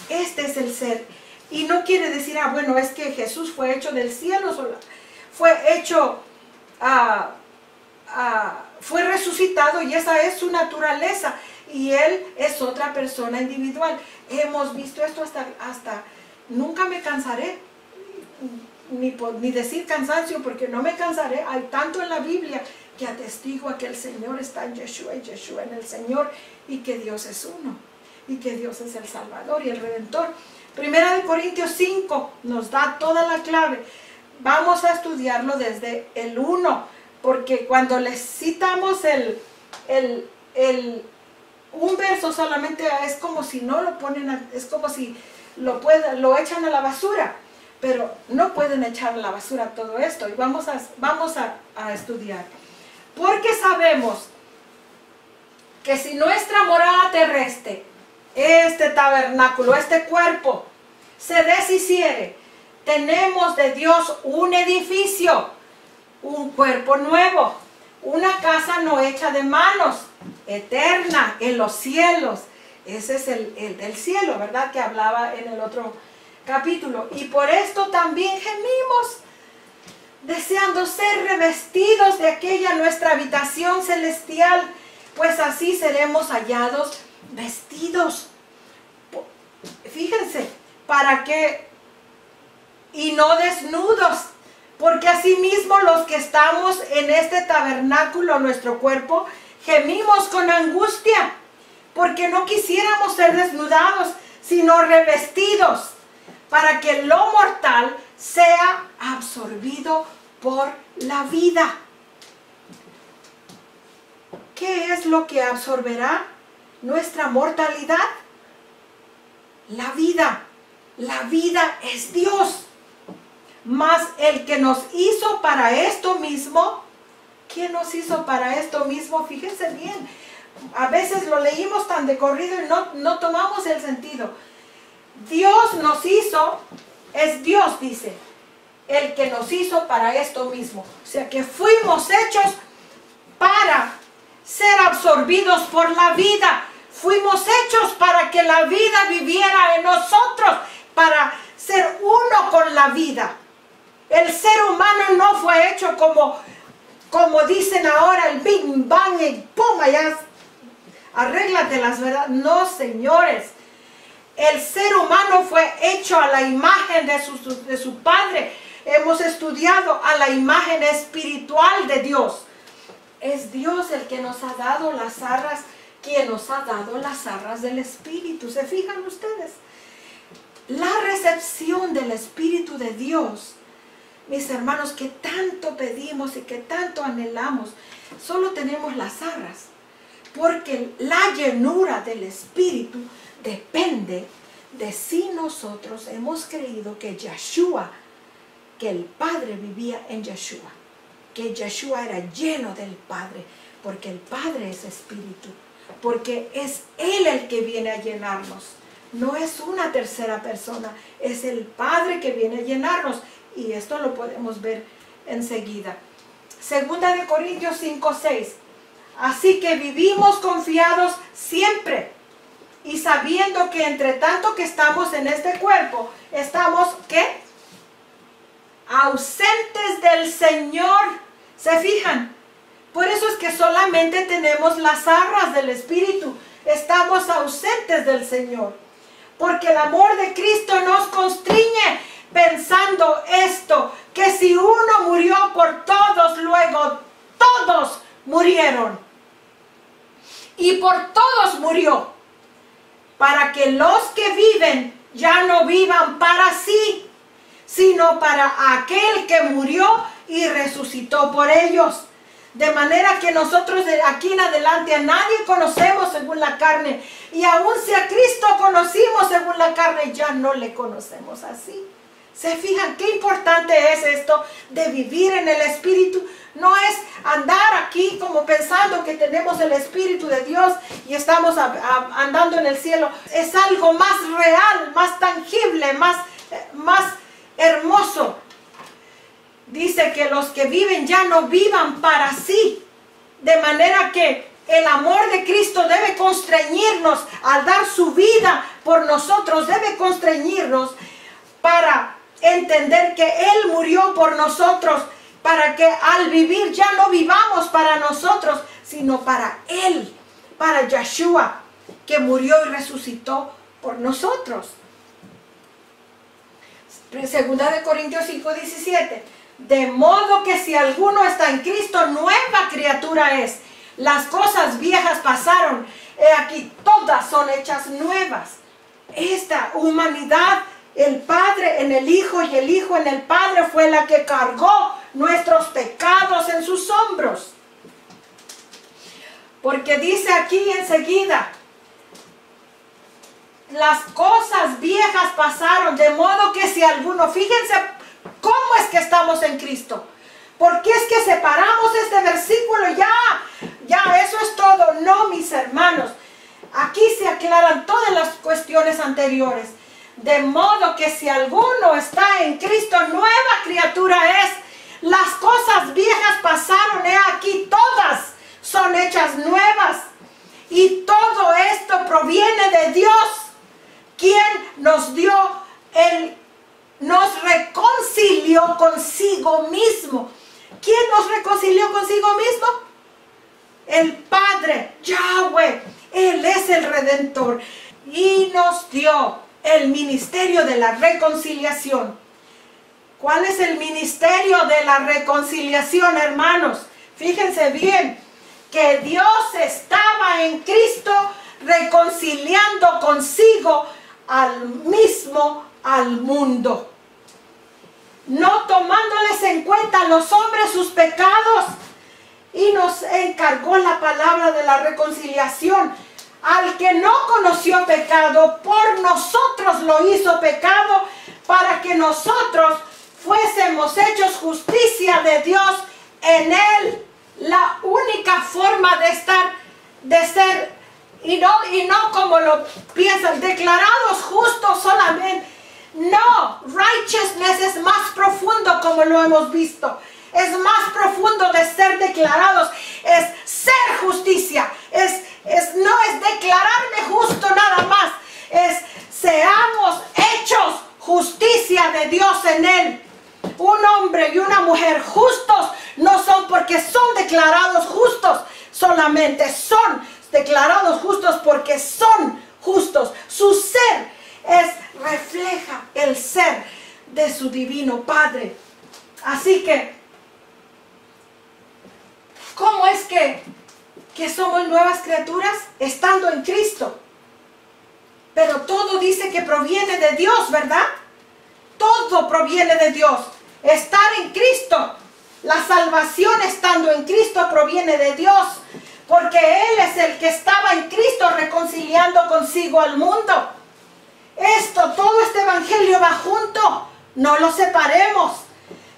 Este es el ser. Y no quiere decir, bueno, es que Jesús fue hecho del cielo, fue resucitado y esa es su naturaleza. Y Él es otra persona individual. Hemos visto esto hasta nunca me cansaré, ni decir cansancio, porque no me cansaré. Hay tanto en la Biblia que atestigua que el Señor está en Yeshua y Yeshua en el Señor, y que Dios es uno, y que Dios es el Salvador y el Redentor. Primera de Corintios 5 nos da toda la clave. Vamos a estudiarlo desde el 1, porque cuando les citamos un verso solamente, es como si no lo ponen, es como si lo echan a la basura, pero no pueden echar a la basura todo esto. Y vamos a estudiar, porque sabemos que si nuestra morada terrestre, este tabernáculo, este cuerpo, se deshiciere, tenemos de Dios un edificio, un cuerpo nuevo, una casa no hecha de manos, eterna en los cielos. Ese es el del cielo, ¿verdad? Que hablaba en el otro capítulo. Y por esto también gemimos, deseando ser revestidos de aquella nuestra habitación celestial, pues así seremos hallados vestidos. Fíjense, y no desnudos, porque asimismo los que estamos en este tabernáculo, nuestro cuerpo, gemimos con angustia, porque no quisiéramos ser desnudados, sino revestidos, para que lo mortal sea absorbido por la vida. ¿Qué es lo que absorberá nuestra mortalidad? La vida. La vida es Dios. Mas el que nos hizo para esto mismo, ¿quién nos hizo para esto mismo? Fíjense bien, a veces lo leímos tan de corrido y no tomamos el sentido. Dios nos hizo, es Dios, dice, el que nos hizo para esto mismo. O sea que fuimos hechos para ser absorbidos por la vida. Fuimos hechos para que la vida viviera en nosotros, para ser uno con la vida. El ser humano no fue hecho como dicen ahora, el Big Bang, y ¡pum! Allá, arréglatelas, ¿verdad? No, señores. El ser humano fue hecho a la imagen de su Padre. Hemos estudiado a la imagen espiritual de Dios. Es Dios el que nos ha dado las arras, quien nos ha dado las arras del Espíritu. ¿Se fijan ustedes? La recepción del Espíritu de Dios, mis hermanos, que tanto pedimos y que tanto anhelamos, solo tenemos las arras, porque la llenura del Espíritu depende de si nosotros hemos creído que Yeshua, que el Padre vivía en Yeshua, que Yeshua era lleno del Padre, porque el Padre es Espíritu, porque es Él el que viene a llenarnos. No es una tercera persona, es el Padre que viene a llenarnos. Y esto lo podemos ver enseguida. Segunda de Corintios 5:6. Así que vivimos confiados siempre y sabiendo que entre tanto que estamos en este cuerpo, estamos, ¿qué? Ausentes del Señor. ¿Se fijan? Por eso es que solamente tenemos las arras del Espíritu. Estamos ausentes del Señor. Porque el amor de Cristo nos constriñe pensando esto, que si uno murió por todos, luego todos murieron. Y por todos murió, para que los que viven ya no vivan para sí, sino para aquel que murió y resucitó por ellos. De manera que nosotros de aquí en adelante a nadie conocemos según la carne. Y aun si a Cristo conocimos según la carne, ya no le conocemos así. ¿Se fijan qué importante es esto de vivir en el Espíritu? No es andar aquí como pensando que tenemos el Espíritu de Dios y estamos andando en el cielo. Es algo más real, más tangible, más hermoso. Dice que los que viven ya no vivan para sí. De manera que el amor de Cristo debe constreñirnos al dar su vida por nosotros. Debe constreñirnos para entender que Él murió por nosotros. Para que al vivir ya no vivamos para nosotros, sino para Él. Para Yeshua, que murió y resucitó por nosotros. Segunda de Corintios 5:17. De modo que si alguno está en Cristo, nueva criatura es. Las cosas viejas pasaron, he aquí todas son hechas nuevas. Esta humanidad, el Padre en el Hijo y el Hijo en el Padre, fue la que cargó nuestros pecados en sus hombros. Porque dice aquí enseguida, las cosas viejas pasaron, de modo que si alguno, fíjense cómo es que estamos en Cristo. Porque es que separamos este versículo, ya eso es todo. No, mis hermanos, aquí se aclaran todas las cuestiones anteriores. De modo que si alguno está en Cristo, nueva criatura es. Las cosas viejas pasaron, he aquí todas son hechas nuevas. Y todo esto proviene de Dios, quien nos nos reconcilió consigo mismo. ¿Quién nos reconcilió consigo mismo? El Padre, Yahweh. Él es el Redentor. Y nos dio el ministerio de la reconciliación. ¿Cuál es el ministerio de la reconciliación, hermanos? Fíjense bien, que Dios estaba en Cristo reconciliando consigo al mundo. No tomándoles en cuenta a los hombres sus pecados. Y nos encargó la palabra de la reconciliación. Al que no conoció pecado, por nosotros lo hizo pecado, para que nosotros fuésemos hechos justicia de Dios en Él. La única forma de ser, y no como lo piensan, declarados justos solamente. No, righteousness es más profundo, como lo hemos visto. Es más profundo de ser declarados. Es ser justicia. No es declararme justo nada más. Es seamos hechos justicia de Dios en Él. Un hombre y una mujer justos no son porque son declarados justos. Solamente son declarados justos porque son justos. Su ser refleja el ser de su divino Padre. Así que, ¿cómo es que somos nuevas criaturas? Estando en Cristo. Pero todo dice que proviene de Dios, ¿verdad? Todo proviene de Dios. Estar en Cristo. La salvación estando en Cristo proviene de Dios. Porque Él es el que estaba en Cristo reconciliando consigo al mundo. Todo este evangelio va junto. No lo separemos.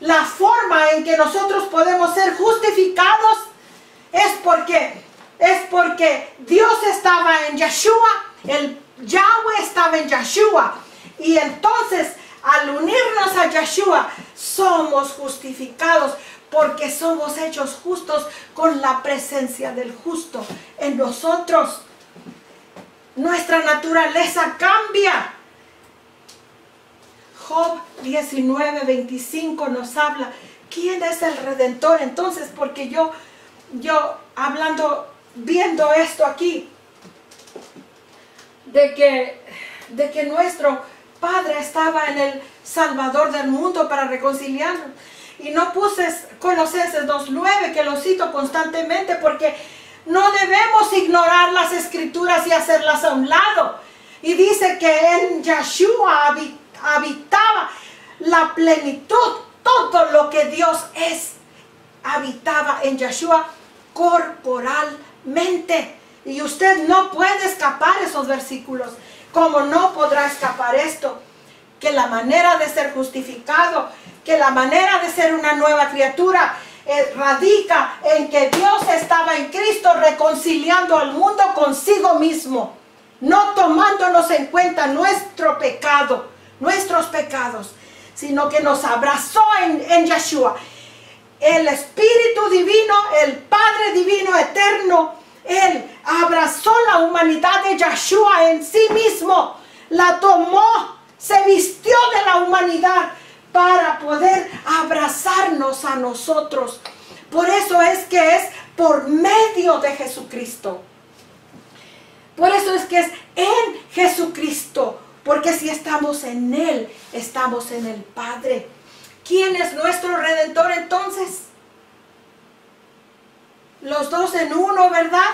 La forma en que nosotros podemos ser justificados es porque Dios estaba en Yeshua, el Yahweh estaba en Yeshua. Y entonces al unirnos a Yeshua, somos justificados porque somos hechos justos con la presencia del justo en nosotros. Nuestra naturaleza cambia. Job 19:25 nos habla, ¿quién es el Redentor? Entonces, porque yo viendo esto aquí, de que nuestro Padre estaba en el Salvador del mundo para reconciliarnos. Y no puse Colosenses 2:9, que lo cito constantemente, porque no debemos ignorar las Escrituras y hacerlas a un lado. Y dice que en Yeshua habitaba la plenitud, todo lo que Dios es, habitaba en Yeshua corporalmente. Y usted no puede escapar esos versículos, como no podrá escapar esto, que la manera de ser justificado, que la manera de ser una nueva criatura radica en que Dios estaba en Cristo reconciliando al mundo consigo mismo, no tomándonos en cuenta nuestro pecado, nuestros pecados, sino que nos abrazó en Yeshua. El Espíritu Divino, el Padre Divino Eterno, Él abrazó la humanidad de Yeshua en sí mismo, la tomó, se vistió de la humanidad para poder abrazarnos a nosotros. Por eso es que es por medio de Jesucristo. Por eso es que es en Jesucristo. Porque si estamos en Él, estamos en el Padre. ¿Quién es nuestro Redentor entonces? Los dos en uno, ¿verdad?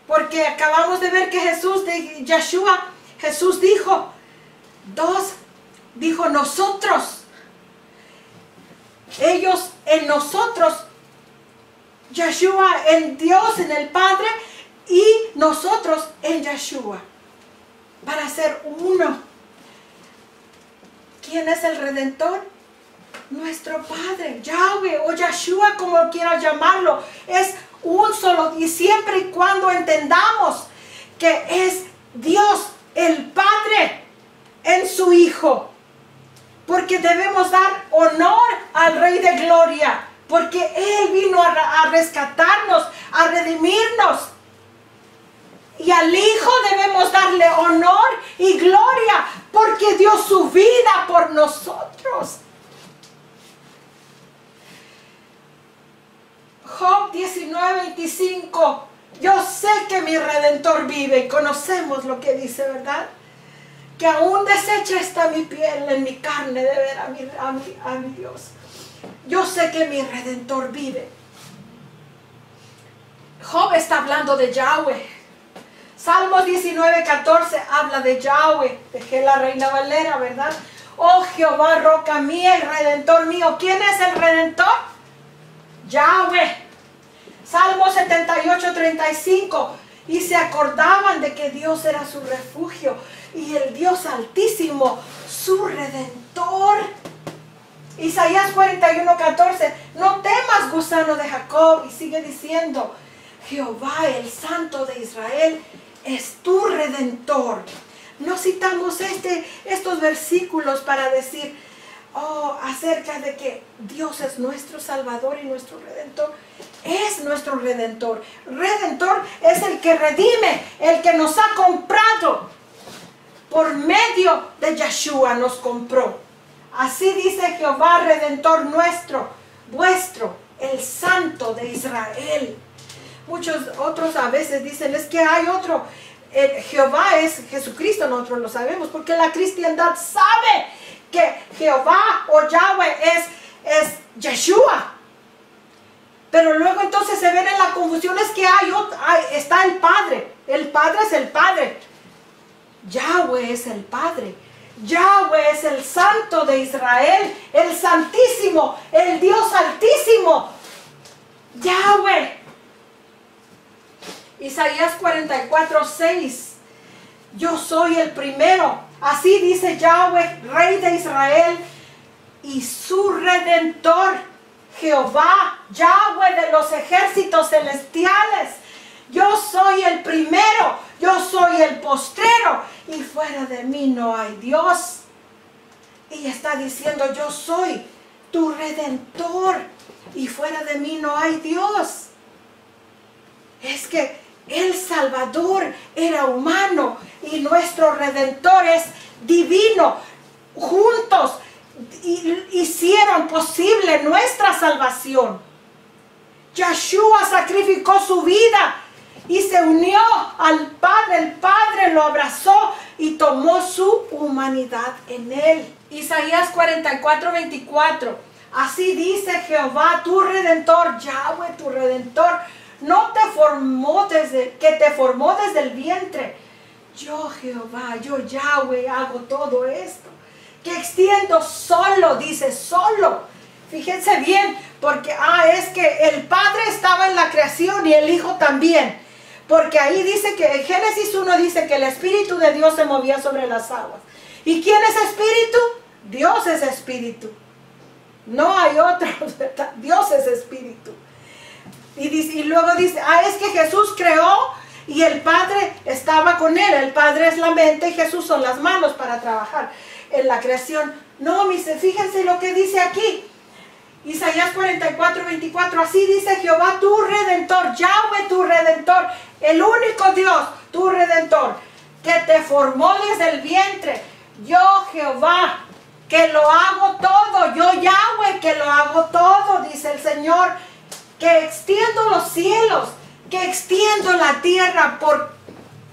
Porque acabamos de ver que Jesús dijo, nosotros. Ellos en nosotros, Yeshua en Dios, en el Padre, y nosotros en Yeshua, para ser uno. ¿Quién es el Redentor? Nuestro Padre, Yahweh o Yeshua, como quiera llamarlo, es un solo. Y siempre y cuando entendamos que es Dios, el Padre, en su Hijo, porque debemos dar honor al Rey de Gloria, porque Él vino a rescatarnos, a redimirnos. Y al Hijo debemos darle honor y gloria, porque dio su vida por nosotros. Job 19:25. Yo sé que mi Redentor vive, y conocemos lo que dice, ¿verdad? Que aún deshecha está mi piel en mi carne de ver a mi Dios. Yo sé que mi Redentor vive. Job está hablando de Yahweh. Salmos 19:14 habla de Yahweh. Dejé la Reina Valera, ¿verdad? Oh Jehová, roca mía y Redentor mío. ¿Quién es el Redentor? Yahweh. Salmo 78:35. Y se acordaban de que Dios era su refugio y el Dios Altísimo, su Redentor. Isaías 41:14. No temas, gusano de Jacob. Y sigue diciendo, Jehová, el Santo de Israel, es tu Redentor. No citamos estos versículos para decir acerca de que Dios es nuestro Salvador y nuestro Redentor. Es nuestro Redentor. Redentor es el que redime, el que nos ha comprado. Por medio de Yeshua nos compró. Así dice Jehová, Redentor nuestro, vuestro, el Santo de Israel. Muchos otros a veces dicen, es que hay otro. Jehová es Jesucristo, nosotros lo sabemos, porque la cristiandad sabe que Jehová o Yahweh es Yeshua. Pero luego entonces se ven en la confusión, es que está el Padre. El Padre es el Padre. Yahweh es el Padre. Yahweh es el Santo de Israel, el Santísimo, el Dios Altísimo. Yahweh. Isaías 44:6. Yo soy el primero. Así dice Yahweh, Rey de Israel, y su Redentor, Jehová, Yahweh de los ejércitos celestiales. Yo soy el primero, yo soy el postrero, y fuera de mí no hay Dios. Y está diciendo, yo soy tu redentor y fuera de mí no hay Dios. Es que el Salvador era humano y nuestro redentor es divino. Juntos hicieron posible nuestra salvación. Yeshua sacrificó su vida y se unió al Padre. El Padre lo abrazó y tomó su humanidad en él. Isaías 44:24. Así dice Jehová, tu redentor, Yahweh, tu redentor, no te formó que te formó desde el vientre. Yo Jehová, yo Yahweh hago todo esto. Que extiendo solo, dice solo. Fíjense bien, porque es que el Padre estaba en la creación y el Hijo también. Porque ahí dice que en Génesis 1 dice que el Espíritu de Dios se movía sobre las aguas. ¿Y quién es Espíritu? Dios es Espíritu. No hay otro, ¿verdad? Dios es Espíritu. Y luego dice, es que Jesús creó y el Padre estaba con él. El Padre es la mente y Jesús son las manos para trabajar en la creación. No, fíjense lo que dice aquí. Isaías 44:24. Así dice Jehová, tu redentor, Yahweh, tu redentor, el único Dios, tu redentor, que te formó desde el vientre. Yo Jehová, que lo hago todo. Yo Yahweh, que lo hago todo, dice el Señor, que extiendo los cielos, que extiendo la tierra por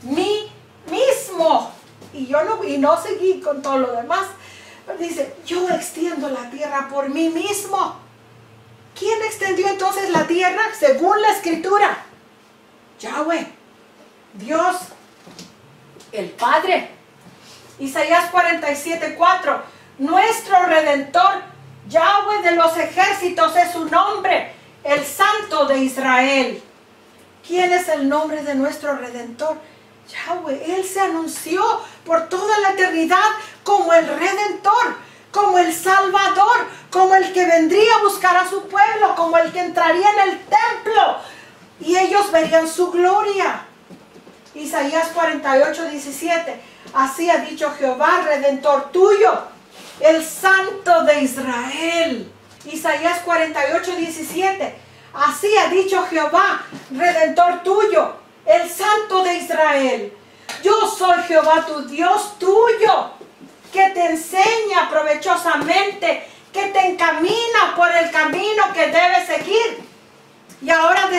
mí mismo. Y no seguí con todo lo demás. Pero dice, yo extiendo la tierra por mí mismo. ¿Quién extendió entonces la tierra? Según la Escritura, Yahweh, Dios, el Padre. Isaías 47:4. Nuestro Redentor, Yahweh de los ejércitos es su nombre, el Santo de Israel. ¿Quién es el nombre de nuestro Redentor? Yahweh. Él se anunció por toda la eternidad como el Redentor, como el Salvador, como el que vendría a buscar a su pueblo, como el que entraría en el templo y ellos verían su gloria. Isaías 48:17. Así ha dicho Jehová, Redentor tuyo, el Santo de Israel. Isaías 48:17. Así ha dicho Jehová, Redentor tuyo, el Santo de Israel. Yo soy Jehová tu Dios tuyo, que te enseña provechosamente, que te encamina por el camino que debes seguir. Y ahora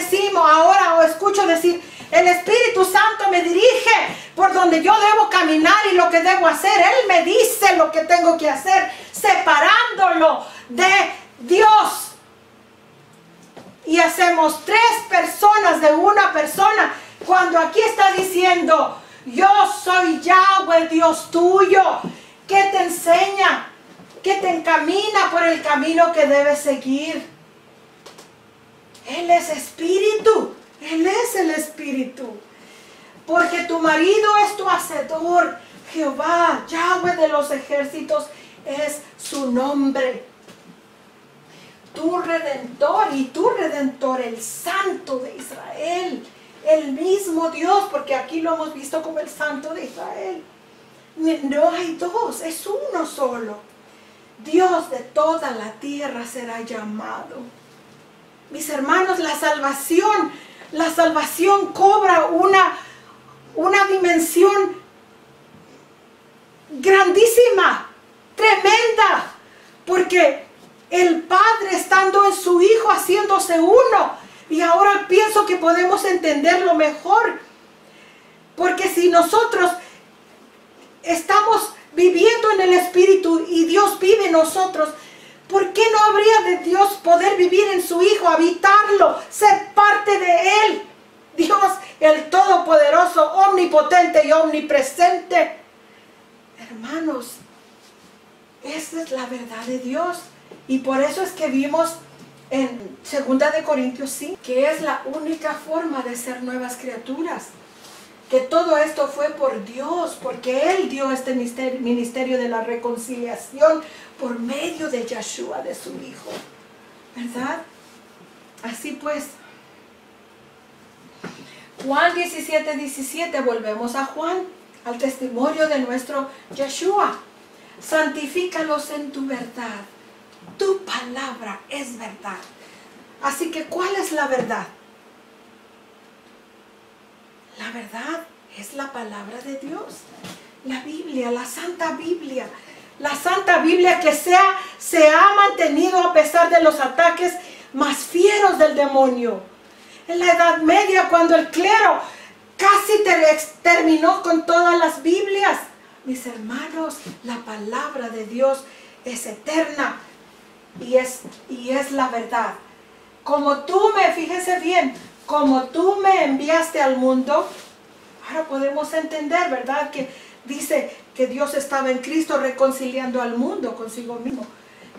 escucho decir, el Espíritu Santo me dirige por donde yo debo caminar y lo que debo hacer. Él me dice lo que tengo que hacer, separándolo de Dios. Y hacemos tres personas de una persona, cuando aquí está diciendo, yo soy Yahweh, Dios tuyo, que te enseña, que te encamina por el camino que debes seguir. Él es Espíritu, Él es el Espíritu. Porque tu marido es tu hacedor. Jehová, Yahweh de los ejércitos, es su nombre. Tu Redentor y tu Redentor, el Santo de Israel. El mismo Dios, porque aquí lo hemos visto como el Santo de Israel. No hay dos, es uno solo. Dios de toda la tierra será llamado. Mis hermanos, la salvación cobra una dimensión grandísima, tremenda, porque el Padre estando en su Hijo haciéndose uno. Y ahora pienso que podemos entenderlo mejor, porque si nosotros estamos viviendo en el Espíritu y Dios vive en nosotros, ¿por qué no habría de Dios poder vivir en su Hijo, habitarlo, ser parte de Él? Dios, el Todopoderoso, omnipotente y omnipresente. Hermanos, esa es la verdad de Dios. Y por eso es que vimos en 2 de Corintios 5, que es la única forma de ser nuevas criaturas. Que todo esto fue por Dios, porque Él dio este ministerio de la reconciliación por medio de Yeshua, de su Hijo. ¿Verdad? Así pues, Juan 17:17, volvemos a Juan, al testimonio de nuestro Yeshua. santifícalos en tu verdad. Tu palabra es verdad. Así que, ¿cuál es la verdad? La verdad es la palabra de Dios. La Biblia, la Santa Biblia. La Santa Biblia que se ha mantenido a pesar de los ataques más fieros del demonio. En la Edad Media, cuando el clero casi terminó con todas las Biblias. Mis hermanos, la palabra de Dios es eterna y es la verdad. Fíjese bien, como tú me enviaste al mundo, ahora podemos entender, ¿verdad? Que dice que Dios estaba en Cristo reconciliando al mundo consigo mismo.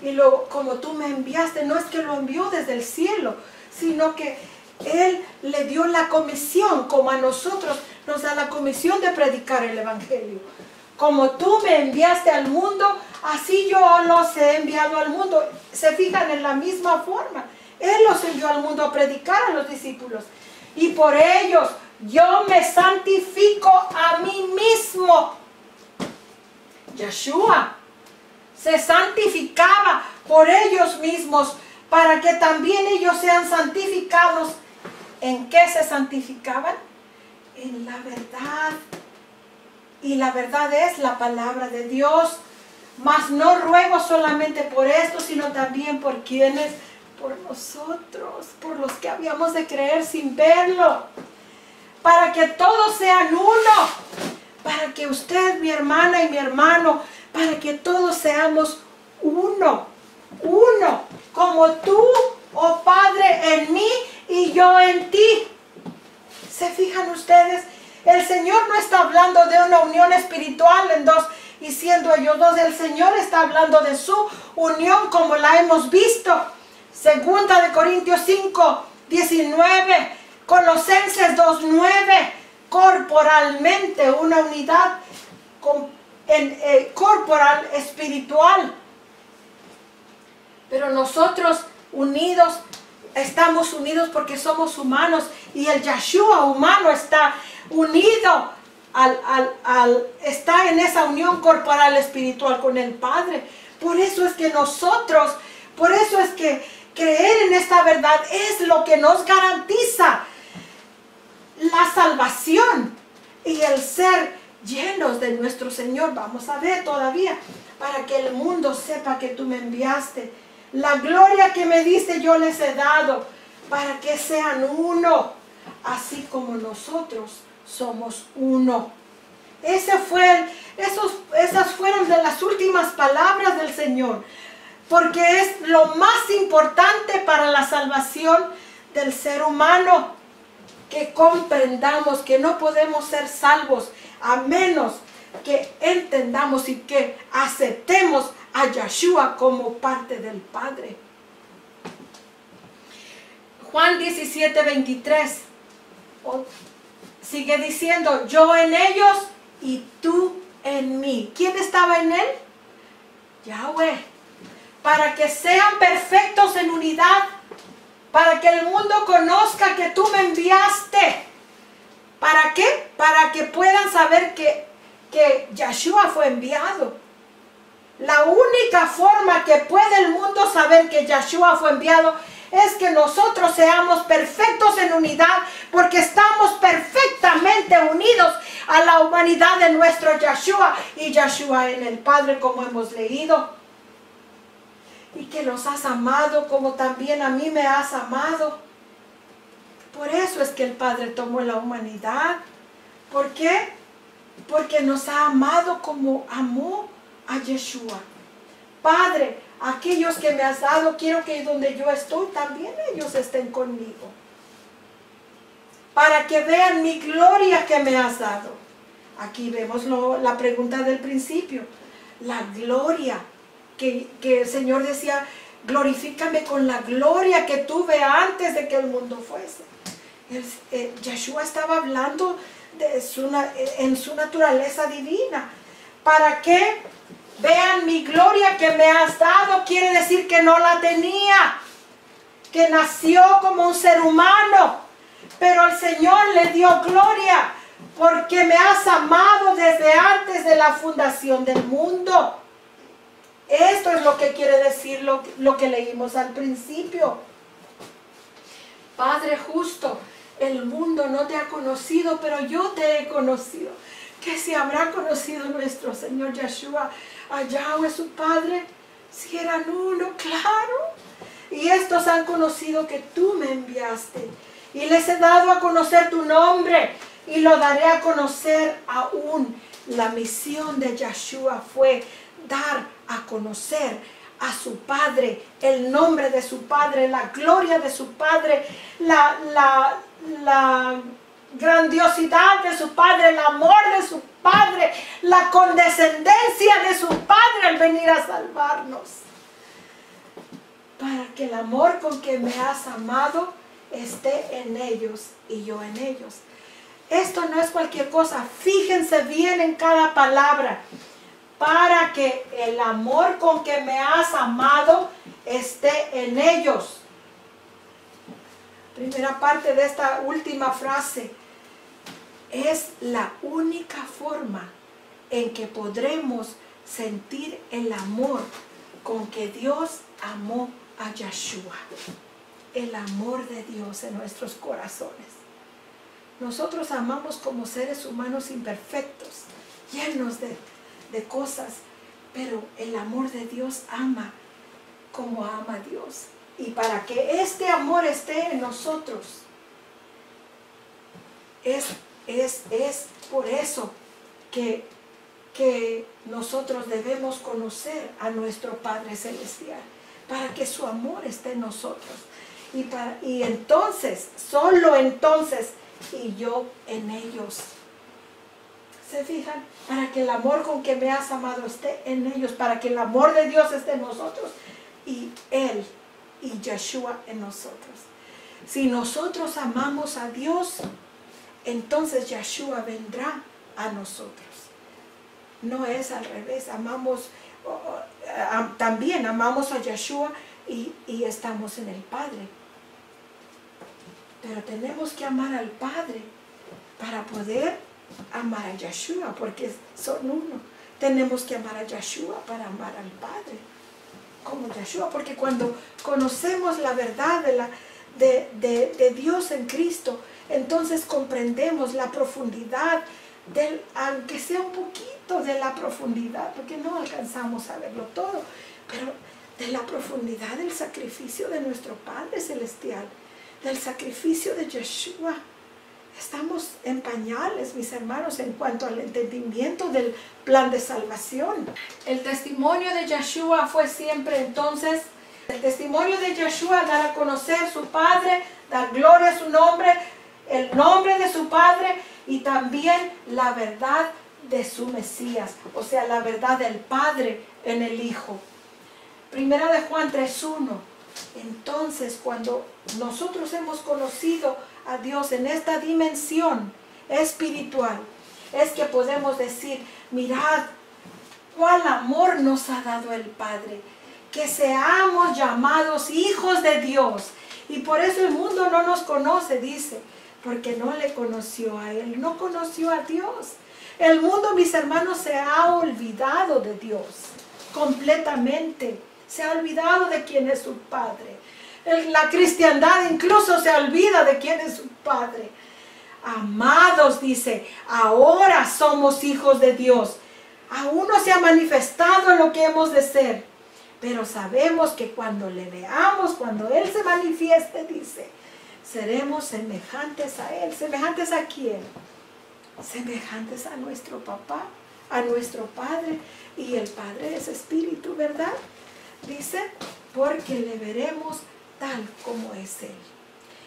Y luego, como tú me enviaste, no es que lo envió desde el cielo, sino que Él le dio la comisión, como a nosotros nos da la comisión de predicar el Evangelio. Como tú me enviaste al mundo, así yo los he enviado al mundo. Se fijan en la misma forma. Él los envió al mundo a predicar a los discípulos. Y por ellos yo me santifico a mí mismo. Yeshua se santificaba por ellos mismos para que también ellos sean santificados. ¿En qué se santificaban? En la verdad. Y la verdad es la palabra de Dios. Mas no ruego solamente por esto, sino también por quienes, por nosotros, por los que habíamos de creer sin verlo. Para que todos sean uno. Para que usted, mi hermana y mi hermano, para que todos seamos uno. Uno. Como tú, oh Padre, en mí y yo en ti. ¿Se fijan ustedes? El Señor no está hablando de una unión espiritual en dos y siendo ellos dos. El Señor está hablando de su unión como la hemos visto. Segunda de Corintios 5, 19, Colosenses 2, 9. Corporalmente, una unidad corporal, espiritual. Pero nosotros unidos, estamos unidos porque somos humanos y el Yeshua humano está unido, está en esa unión corporal espiritual con el Padre. Por eso es que creer en esta verdad es lo que nos garantiza la salvación y el ser llenos de nuestro Señor. Vamos a ver todavía, para que el mundo sepa que tú me enviaste. La gloria que me diste yo les he dado, para que sean uno, así como nosotros somos uno. Esas fueron de las últimas palabras del Señor, porque es lo más importante para la salvación del ser humano, que comprendamos que no podemos ser salvos a menos que entendamos y que aceptemos a Yeshua como parte del Padre. Juan 17, 23 sigue diciendo: yo en ellos y tú en mí. ¿Quién estaba en él? Yahweh. Para que sean perfectos en unidad, para que el mundo conozca que tú me enviaste. ¿Para qué? Para que puedan saber que Yeshua fue enviado. La única forma que puede el mundo saber que Yeshua fue enviado es que nosotros seamos perfectos en unidad, porque estamos perfectamente unidos a la humanidad de nuestro Yeshua y Yeshua en el Padre, como hemos leído. Y que los has amado como también a mí me has amado. Por eso es que el Padre tomó la humanidad. ¿Por qué? Porque nos ha amado como amó a Yeshua. Padre, aquellos que me has dado, quiero que donde yo estoy, también ellos estén conmigo. Para que vean mi gloria que me has dado. Aquí vemos la pregunta del principio. La gloria que el Señor decía: glorifícame con la gloria que tuve antes de que el mundo fuese. Yeshua estaba hablando en su naturaleza divina. ¿Para qué? Vean mi gloria que me has dado. Quiere decir que no la tenía, que nació como un ser humano, pero el Señor le dio gloria porque me has amado desde antes de la fundación del mundo. Esto es lo que quiere decir lo que leímos al principio. Padre justo, el mundo no te ha conocido, pero yo te he conocido. Que si habrá conocido nuestro Señor Yeshua a Yahweh su Padre, si eran uno, claro. Y estos han conocido que tú me enviaste. Y les he dado a conocer tu nombre. Y lo daré a conocer aún. La misión de Yeshua fue dar a conocer a su Padre, el nombre de su Padre, la gloria de su Padre, la grandiosidad de su Padre, el amor de su Padre, la condescendencia de su Padre al venir a salvarnos. Para que el amor con que me has amado esté en ellos y yo en ellos. Esto no es cualquier cosa. Fíjense bien en cada palabra. Para que el amor con que me has amado esté en ellos. Primera parte de esta última frase. Es la única forma en que podremos sentir el amor con que Dios amó a Yeshua. El amor de Dios en nuestros corazones. Nosotros amamos como seres humanos imperfectos, llenos de cosas, pero el amor de Dios ama como ama Dios. Y para que este amor esté en nosotros, es por eso que nosotros debemos conocer a nuestro Padre Celestial, para que su amor esté en nosotros. Y entonces, solo entonces, y yo en ellos. ¿Se fijan? Para que el amor con que me has amado esté en ellos, para que el amor de Dios esté en nosotros, y Él y Yeshua en nosotros. Si nosotros amamos a Dios, entonces Yeshua vendrá a nosotros. No es al revés, también amamos a Yeshua y estamos en el Padre. Pero tenemos que amar al Padre para poder amar a Yeshua, porque son uno. Tenemos que amar a Yeshua para amar al Padre, como Yeshua, porque cuando conocemos la verdad de Dios en Cristo, entonces comprendemos la profundidad, aunque sea un poquito de la profundidad, porque no alcanzamos a verlo todo, pero de la profundidad del sacrificio de nuestro Padre Celestial, del sacrificio de Yeshua. Estamos en pañales, mis hermanos, en cuanto al entendimiento del plan de salvación. El testimonio de Yeshua fue siempre entonces, el testimonio de Yeshua, dar a conocer su Padre, dar gloria a su nombre, el nombre de su Padre y también la verdad de su Mesías, o sea, la verdad del Padre en el Hijo. Primera de Juan 3:1. Entonces, cuando nosotros hemos conocido a Dios en esta dimensión espiritual, es que podemos decir, mirad cuál amor nos ha dado el Padre, que seamos llamados hijos de Dios. Y por eso el mundo no nos conoce, dice, porque no le conoció a Él, no conoció a Dios. El mundo, mis hermanos, se ha olvidado de Dios completamente. Se ha olvidado de quién es su Padre. La cristiandad incluso se olvida de quién es su Padre. Amados, dice, ahora somos hijos de Dios. Aún no se ha manifestado lo que hemos de ser. Pero sabemos que cuando le veamos, cuando Él se manifieste, dice, seremos semejantes a Él. ¿Semejantes a quién? Semejantes a nuestro papá, a nuestro Padre. Y el Padre es Espíritu, ¿verdad? Dice, porque le veremos tal como es Él.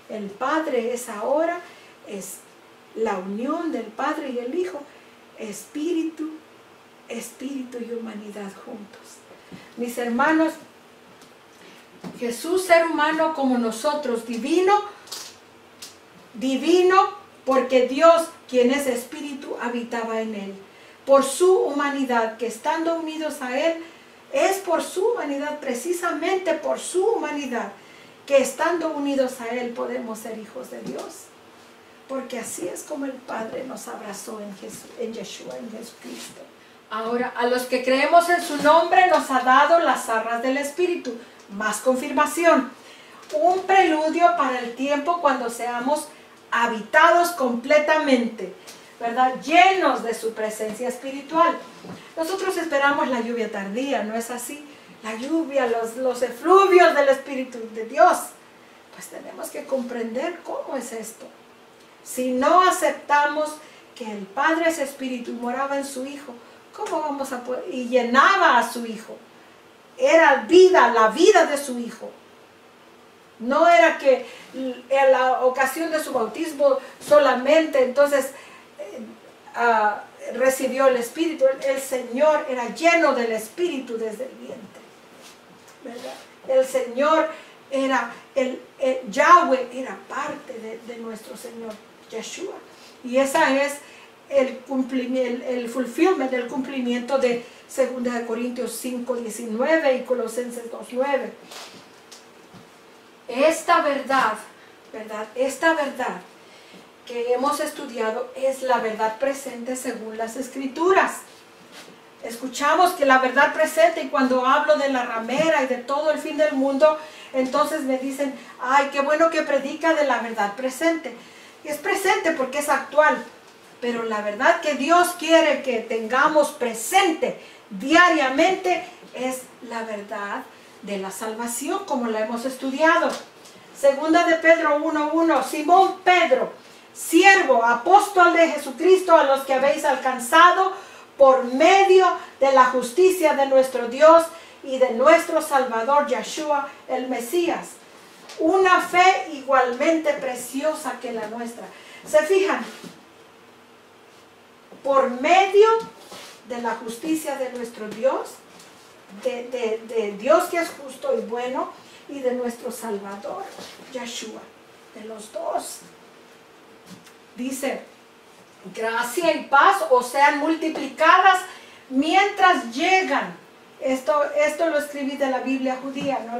El Padre es ahora, es la unión del Padre y el Hijo, Espíritu y humanidad juntos. Mis hermanos, Jesús, ser humano como nosotros, divino porque Dios, quien es Espíritu, habitaba en Él. Por su humanidad, que estando unidos a Él, es por su humanidad, precisamente por su humanidad, que estando unidos a Él podemos ser hijos de Dios. Porque así es como el Padre nos abrazó en Yeshua, en Jesucristo. Ahora, a los que creemos en su nombre nos ha dado las arras del Espíritu. Más confirmación. Un preludio para el tiempo cuando seamos habitados completamente, ¿verdad? Llenos de su presencia espiritual. Nosotros esperamos la lluvia tardía, ¿no es así? La lluvia, los efluvios del Espíritu de Dios. Pues tenemos que comprender cómo es esto. Si no aceptamos que el Padre es Espíritu y moraba en su Hijo, ¿cómo vamos a poder? Y llenaba a su Hijo. Era vida, la vida de su Hijo. No era que en la ocasión de su bautismo solamente entonces recibió el Espíritu. El Señor era lleno del Espíritu desde el vientre, ¿verdad? El Señor era, Yahweh era parte de nuestro Señor Yeshua. Y esa es el fulfillment, el cumplimiento de 2 Corintios 5:19 y Colosenses 2:9. Esta verdad, esta verdad que hemos estudiado es la verdad presente según las Escrituras. Escuchamos que la verdad presente, y cuando hablo de la ramera y de todo el fin del mundo, entonces me dicen, ay, qué bueno que predica de la verdad presente. Es presente porque es actual, pero la verdad que Dios quiere que tengamos presente diariamente es la verdad de la salvación, como la hemos estudiado. Segunda de Pedro 1:1, Simón Pedro, siervo, apóstol de Jesucristo, a los que habéis alcanzado por medio de la justicia de nuestro Dios y de nuestro Salvador Yeshua, el Mesías. Una fe igualmente preciosa que la nuestra. ¿Se fijan? Por medio de la justicia de nuestro Dios, de Dios que es justo y bueno, y de nuestro Salvador, Yeshua, de los dos. Dice, gracia y paz os sean multiplicadas mientras llegan. Esto lo escribí de la Biblia judía, ¿no?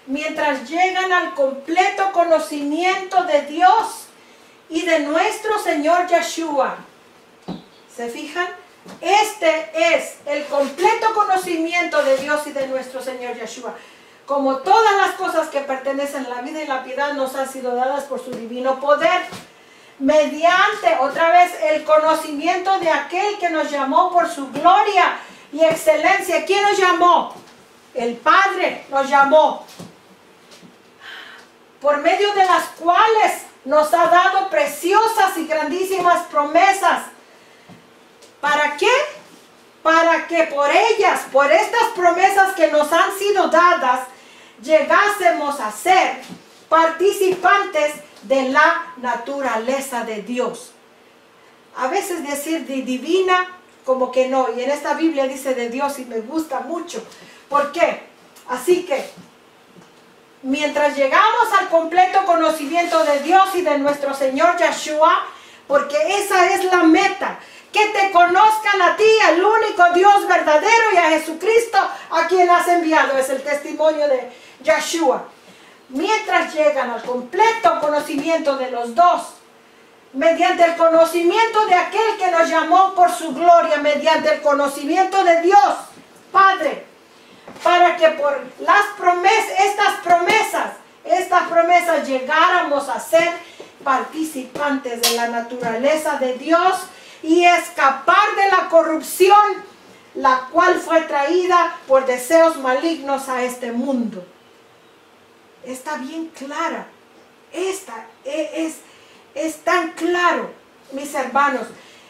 Mientras llegan al completo conocimiento de Dios y de nuestro Señor Yeshua. ¿Se fijan? Este es el completo conocimiento de Dios y de nuestro Señor Yeshua. Como todas las cosas que pertenecen a la vida y la piedad nos han sido dadas por su divino poder, mediante, otra vez, el conocimiento de aquel que nos llamó por su gloria y excelencia. ¿Quién nos llamó? El Padre nos llamó. Por medio de las cuales nos ha dado preciosas y grandísimas promesas. ¿Para qué? Para que por ellas, por estas promesas que nos han sido dadas, llegásemos a ser participantes de la naturaleza de Dios. A veces decir de divina, como que no, y en esta Biblia dice de Dios y me gusta mucho. ¿Por qué? Así que, mientras llegamos al completo conocimiento de Dios y de nuestro Señor Yeshua, porque esa es la meta, que te conozcan a ti, al único Dios verdadero, y a Jesucristo, a quien has enviado. Es el testimonio de Yeshua. Mientras llegan al completo conocimiento de los dos, mediante el conocimiento de aquel que nos llamó por su gloria, mediante el conocimiento de Dios, Padre, para que por las estas promesas llegáramos a ser participantes de la naturaleza de Dios y escapar de la corrupción, la cual fue traída por deseos malignos a este mundo. Está bien clara. Esta es tan claro, mis hermanos.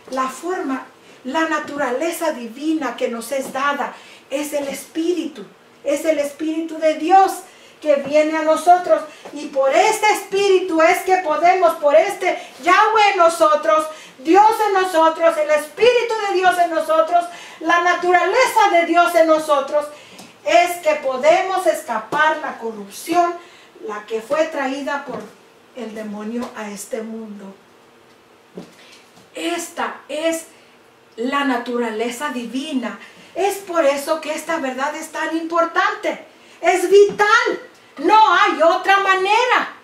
La forma, la naturaleza divina que nos es dada es el Espíritu. Es el Espíritu de Dios que viene a nosotros. Y por este Espíritu es que podemos, por este Yahweh en nosotros, Dios en nosotros, el Espíritu de Dios en nosotros, la naturaleza de Dios en nosotros, es que podemos escapar la corrupción, la que fue traída por el demonio a este mundo. Esta es la naturaleza divina. Es por eso que esta verdad es tan importante. Es vital. No hay otra manera.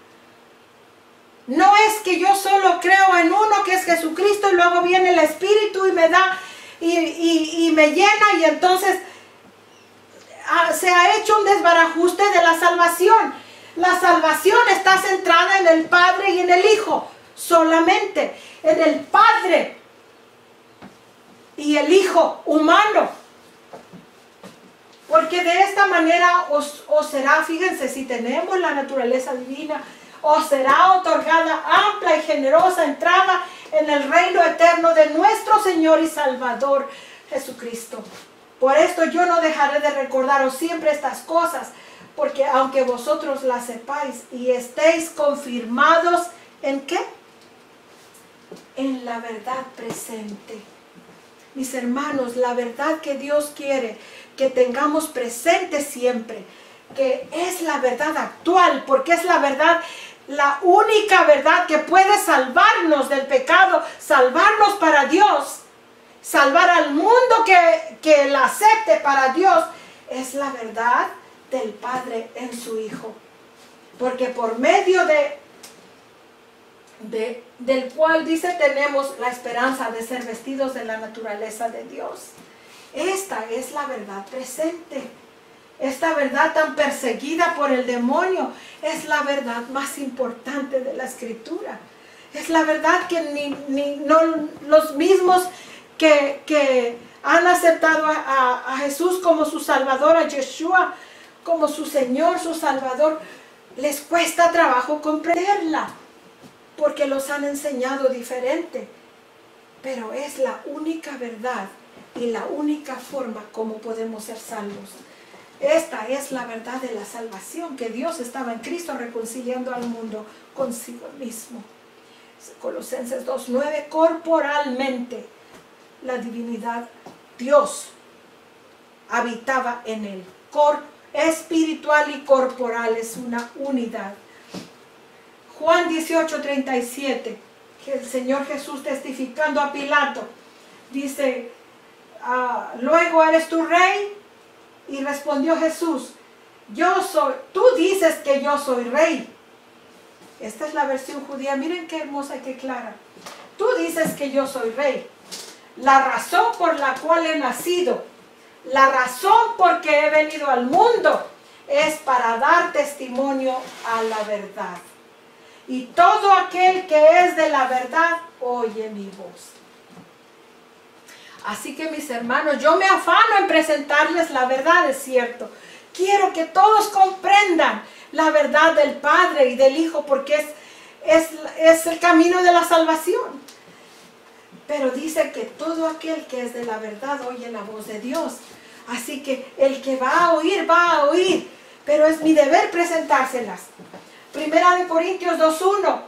No es que yo solo creo en uno que es Jesucristo y luego viene el Espíritu y me da y me llena, y entonces se ha hecho un desbarajuste de la salvación. La salvación está centrada en el Padre y en el Hijo, solamente en el Padre y el Hijo humano. Porque de esta manera os será, fíjense, si tenemos la naturaleza divina, os será otorgada amplia y generosa entrada en el reino eterno de nuestro Señor y Salvador Jesucristo. Por esto yo no dejaré de recordaros siempre estas cosas, porque aunque vosotros las sepáis y estéis confirmados, ¿en qué? En la verdad presente. Mis hermanos, la verdad que Dios quiere que tengamos presente siempre, que es la verdad actual, porque es la verdad, la única verdad que puede salvarnos del pecado, salvarnos para Dios, salvar al mundo que la acepte para Dios, es la verdad del Padre en su Hijo. Porque por medio del cual dice tenemos la esperanza de ser vestidos de la naturaleza de Dios. Esta es la verdad presente. Esta verdad tan perseguida por el demonio es la verdad más importante de la Escritura. Es la verdad que no los mismos que han aceptado a Jesús como su Salvador, a Yeshua como su Señor, su Salvador, les cuesta trabajo comprenderla, porque los han enseñado diferente. Pero es la única verdad y la única forma como podemos ser salvos. Esta es la verdad de la salvación, que Dios estaba en Cristo reconciliando al mundo consigo mismo. Colosenses 2:9, corporalmente la divinidad, Dios habitaba en él. Espiritual y corporal es una unidad. Juan 18:37, que el Señor Jesús testificando a Pilato, dice, luego eres tu rey. Y respondió Jesús, tú dices que yo soy rey. Esta es la versión judía, miren qué hermosa y qué clara. Tú dices que yo soy rey. La razón por la cual he nacido, la razón por que he venido al mundo, es para dar testimonio a la verdad. Y todo aquel que es de la verdad, oye mi voz. Así que mis hermanos, yo me afano en presentarles la verdad, es cierto. Quiero que todos comprendan la verdad del Padre y del Hijo, porque es el camino de la salvación. Pero dice que todo aquel que es de la verdad oye la voz de Dios. Así que el que va a oír, pero es mi deber presentárselas. Primera de Corintios 2:1.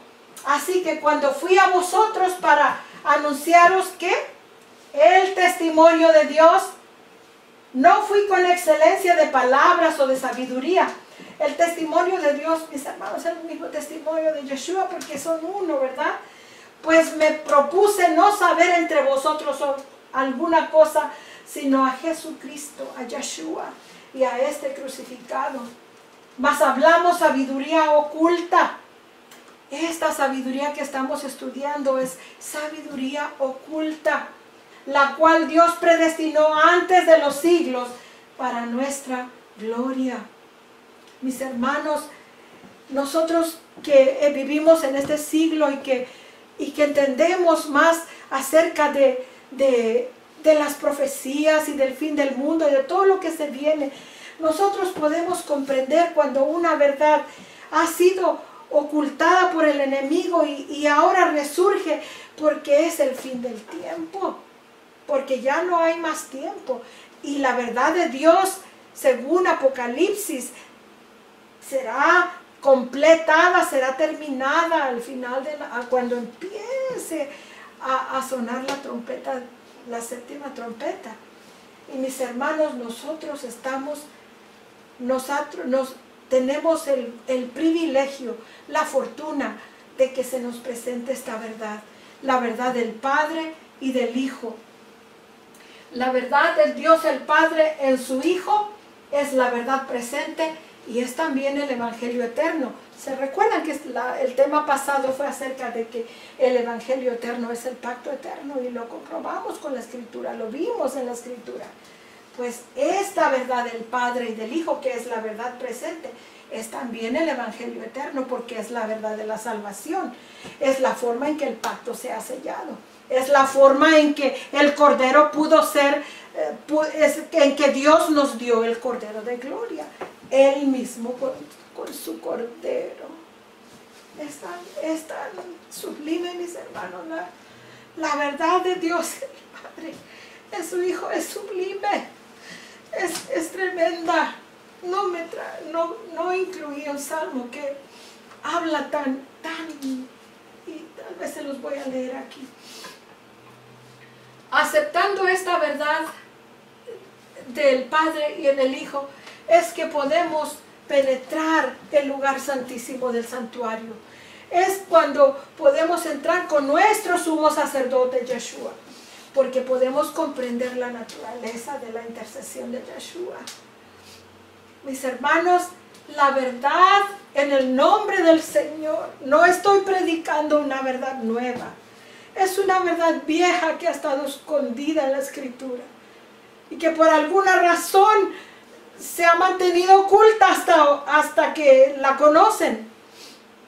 Así que cuando fui a vosotros para anunciaros que el testimonio de Dios, no fui con excelencia de palabras o de sabiduría. El testimonio de Dios, mis hermanos, es el mismo testimonio de Yeshua, porque son uno, ¿verdad? Pues me propuse no saber entre vosotros alguna cosa, sino a Jesucristo, a Yeshua y a este crucificado. Mas hablamos sabiduría oculta. Esta sabiduría que estamos estudiando es sabiduría oculta, la cual Dios predestinó antes de los siglos para nuestra gloria. Mis hermanos, nosotros que vivimos en este siglo y que entendemos más acerca de las profecías y del fin del mundo y de todo lo que se viene, nosotros podemos comprender cuando una verdad ha sido ocultada por el enemigo y ahora resurge, porque es el fin del tiempo. Porque ya no hay más tiempo. Y la verdad de Dios, según Apocalipsis, será completada, será terminada al final, cuando empiece a sonar la trompeta, la séptima trompeta. Y mis hermanos, nosotros tenemos el privilegio, la fortuna de que se nos presente esta verdad. La verdad del Padre y del Hijo. La verdad del Dios el Padre en su Hijo es la verdad presente y es también el Evangelio eterno. ¿Se recuerdan que el tema pasado fue acerca de que el Evangelio eterno es el pacto eterno? Y lo comprobamos con la Escritura, lo vimos en la Escritura. Pues esta verdad del Padre y del Hijo, que es la verdad presente, es también el Evangelio eterno, porque es la verdad de la salvación. Es la forma en que el pacto se ha sellado. Es la forma en que el Cordero pudo ser, en que Dios nos dio el Cordero de gloria. Él mismo con su Cordero. Es tan sublime, mis hermanos, la verdad de Dios, el Padre, en su Hijo es sublime, es tremenda. No incluí un salmo que habla tan, y tal vez se los voy a leer aquí. Aceptando esta verdad del Padre y en el Hijo, es que podemos penetrar el lugar santísimo del santuario. Es cuando podemos entrar con nuestro sumo sacerdote Yeshua, porque podemos comprender la naturaleza de la intercesión de Yeshua. Mis hermanos, la verdad en el nombre del Señor, no estoy predicando una verdad nueva, es una verdad vieja que ha estado escondida en la Escritura y que por alguna razón se ha mantenido oculta hasta que la conocen.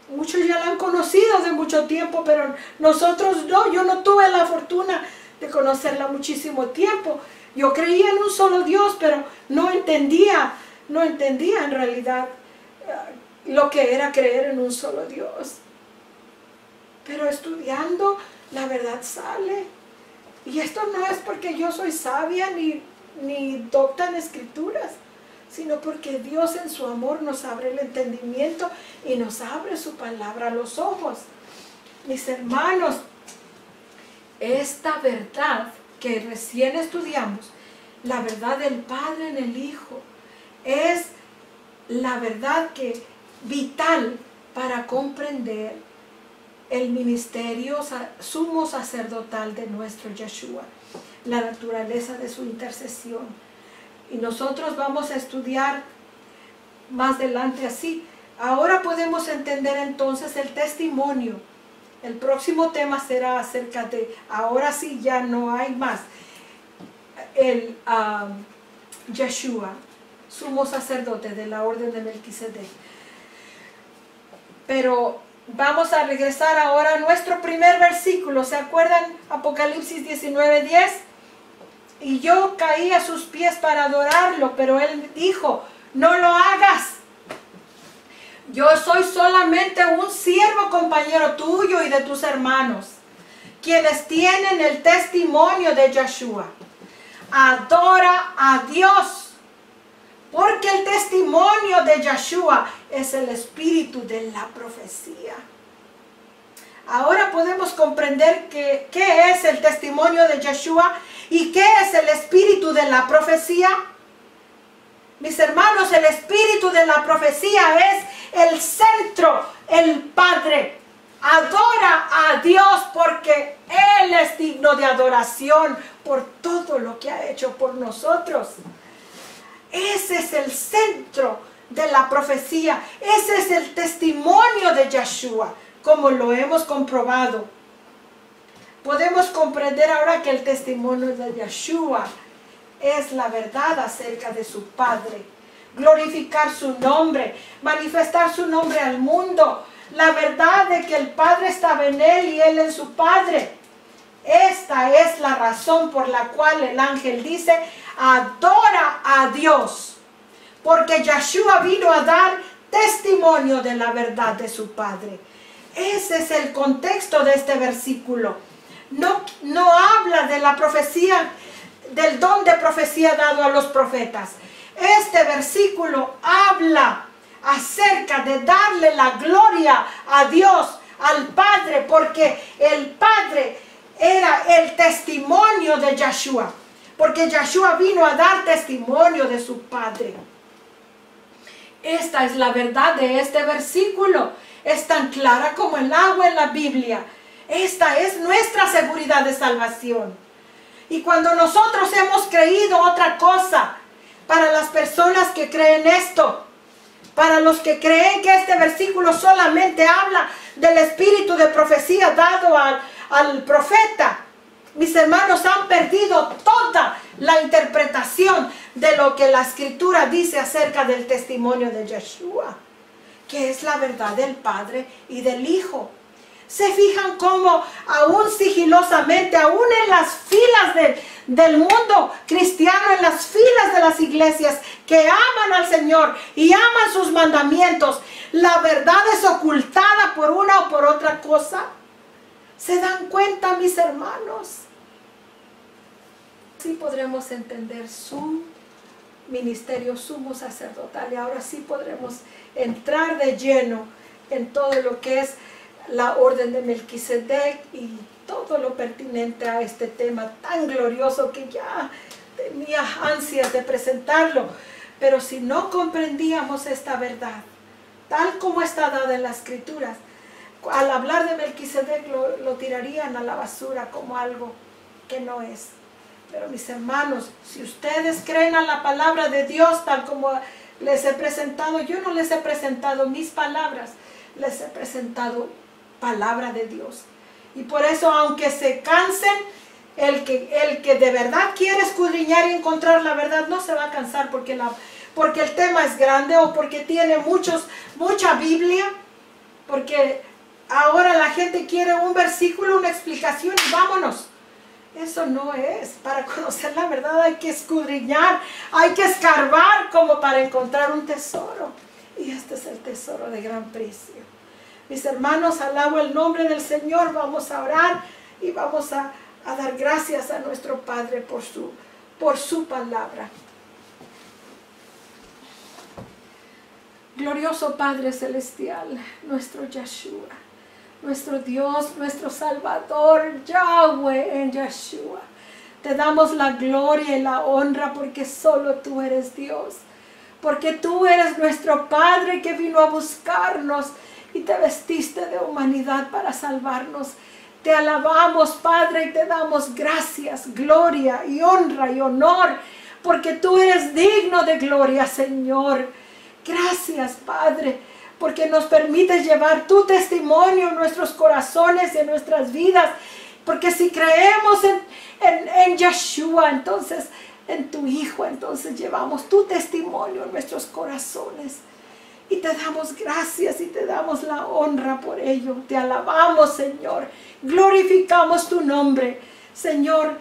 Muchos ya la han conocido de mucho tiempo, pero nosotros no. Yo no tuve la fortuna de conocerla muchísimo tiempo. Yo creía en un solo Dios, pero no entendía en realidad lo que era creer en un solo Dios. Pero estudiando, la verdad sale. Y esto no es porque yo soy sabia ni docta en escrituras, sino porque Dios en su amor nos abre el entendimiento y nos abre su palabra a los ojos. Mis hermanos, esta verdad que recién estudiamos, la verdad del Padre en el Hijo, es la verdad vital para comprender el ministerio sumo sacerdotal de nuestro Yeshua, la naturaleza de su intercesión. Y nosotros vamos a estudiar más adelante así. Ahora podemos entender entonces el testimonio. El próximo tema será acerca de, ahora sí ya no hay más, el Yeshua, sumo sacerdote de la orden de Melquisedec. Pero vamos a regresar ahora a nuestro primer versículo. ¿Se acuerdan? Apocalipsis 19:10. Y yo caí a sus pies para adorarlo, pero él dijo, no lo hagas. Yo soy solamente un siervo compañero tuyo y de tus hermanos, quienes tienen el testimonio de Yeshua. Adora a Dios, porque el testimonio de Yeshua es el espíritu de la profecía. Ahora podemos comprender qué es el testimonio de Yeshua y qué es el espíritu de la profecía. Mis hermanos, el espíritu de la profecía es el centro, el Padre. Adora a Dios porque Él es digno de adoración por todo lo que ha hecho por nosotros. Ese es el centro de la profecía. Ese es el testimonio de Yeshua, como lo hemos comprobado. Podemos comprender ahora que el testimonio de Yeshua es la verdad acerca de su Padre. Glorificar su nombre, manifestar su nombre al mundo. La verdad de que el Padre estaba en Él y Él en su Padre. Esta es la razón por la cual el ángel dice, adora a Dios. Porque Yeshua vino a dar testimonio de la verdad de su Padre. Ese es el contexto de este versículo. No habla de la profecía, del don de profecía dado a los profetas. Este versículo habla acerca de darle la gloria a Dios, al Padre, porque el Padre era el testimonio de Yeshua, porque Yeshua vino a dar testimonio de su Padre. Esta es la verdad de este versículo. Es tan clara como el agua en la Biblia. Esta es nuestra seguridad de salvación. Y cuando nosotros hemos creído otra cosa, para las personas que creen esto, Para los que creen que este versículo solamente habla del espíritu de profecía dado al profeta, mis hermanos, han perdido toda la interpretación de lo que la Escritura dice acerca del testimonio de Yeshua, que es la verdad del Padre y del Hijo. Se fijan cómo aún sigilosamente, aún en las filas del mundo cristiano, en las filas de las iglesias que aman al Señor y aman sus mandamientos, la verdad es ocultada por una o por otra cosa. ¿Se dan cuenta, mis hermanos? Así podremos entender su ministerio sumo sacerdotal, y ahora sí podremos entrar de lleno en todo lo que es la orden de Melquisedec y todo lo pertinente a este tema tan glorioso que ya tenía ansias de presentarlo. Pero si no comprendíamos esta verdad, tal como está dada en las Escrituras, al hablar de Melquisedec lo tirarían a la basura como algo que no es. Pero mis hermanos, si ustedes creen a la palabra de Dios tal como les he presentado, yo no les he presentado mis palabras, les he presentado palabra de Dios. Y por eso, aunque se cansen, el que de verdad quiere escudriñar y encontrar la verdad no se va a cansar porque el tema es grande o porque tiene mucha Biblia, porque ahora la gente quiere un versículo, una explicación y vámonos. Eso no es. Para conocer la verdad hay que escudriñar, hay que escarbar como para encontrar un tesoro. Y este es el tesoro de gran precio. Mis hermanos, alabo el nombre del Señor. Vamos a orar y vamos a dar gracias a nuestro Padre por su palabra. Glorioso Padre Celestial, nuestro Yeshua, nuestro Dios, nuestro Salvador, Yahweh en Yeshua. Te damos la gloria y la honra porque solo tú eres Dios. Porque tú eres nuestro Padre que vino a buscarnos y te vestiste de humanidad para salvarnos. Te alabamos, Padre, y te damos gracias, gloria y honra y honor, porque tú eres digno de gloria, Señor. Gracias, Padre, porque nos permites llevar tu testimonio en nuestros corazones y en nuestras vidas. Porque si creemos en Yeshua, entonces en tu Hijo, entonces llevamos tu testimonio en nuestros corazones. Y te damos gracias y te damos la honra por ello. Te alabamos, Señor. Glorificamos tu nombre, Señor.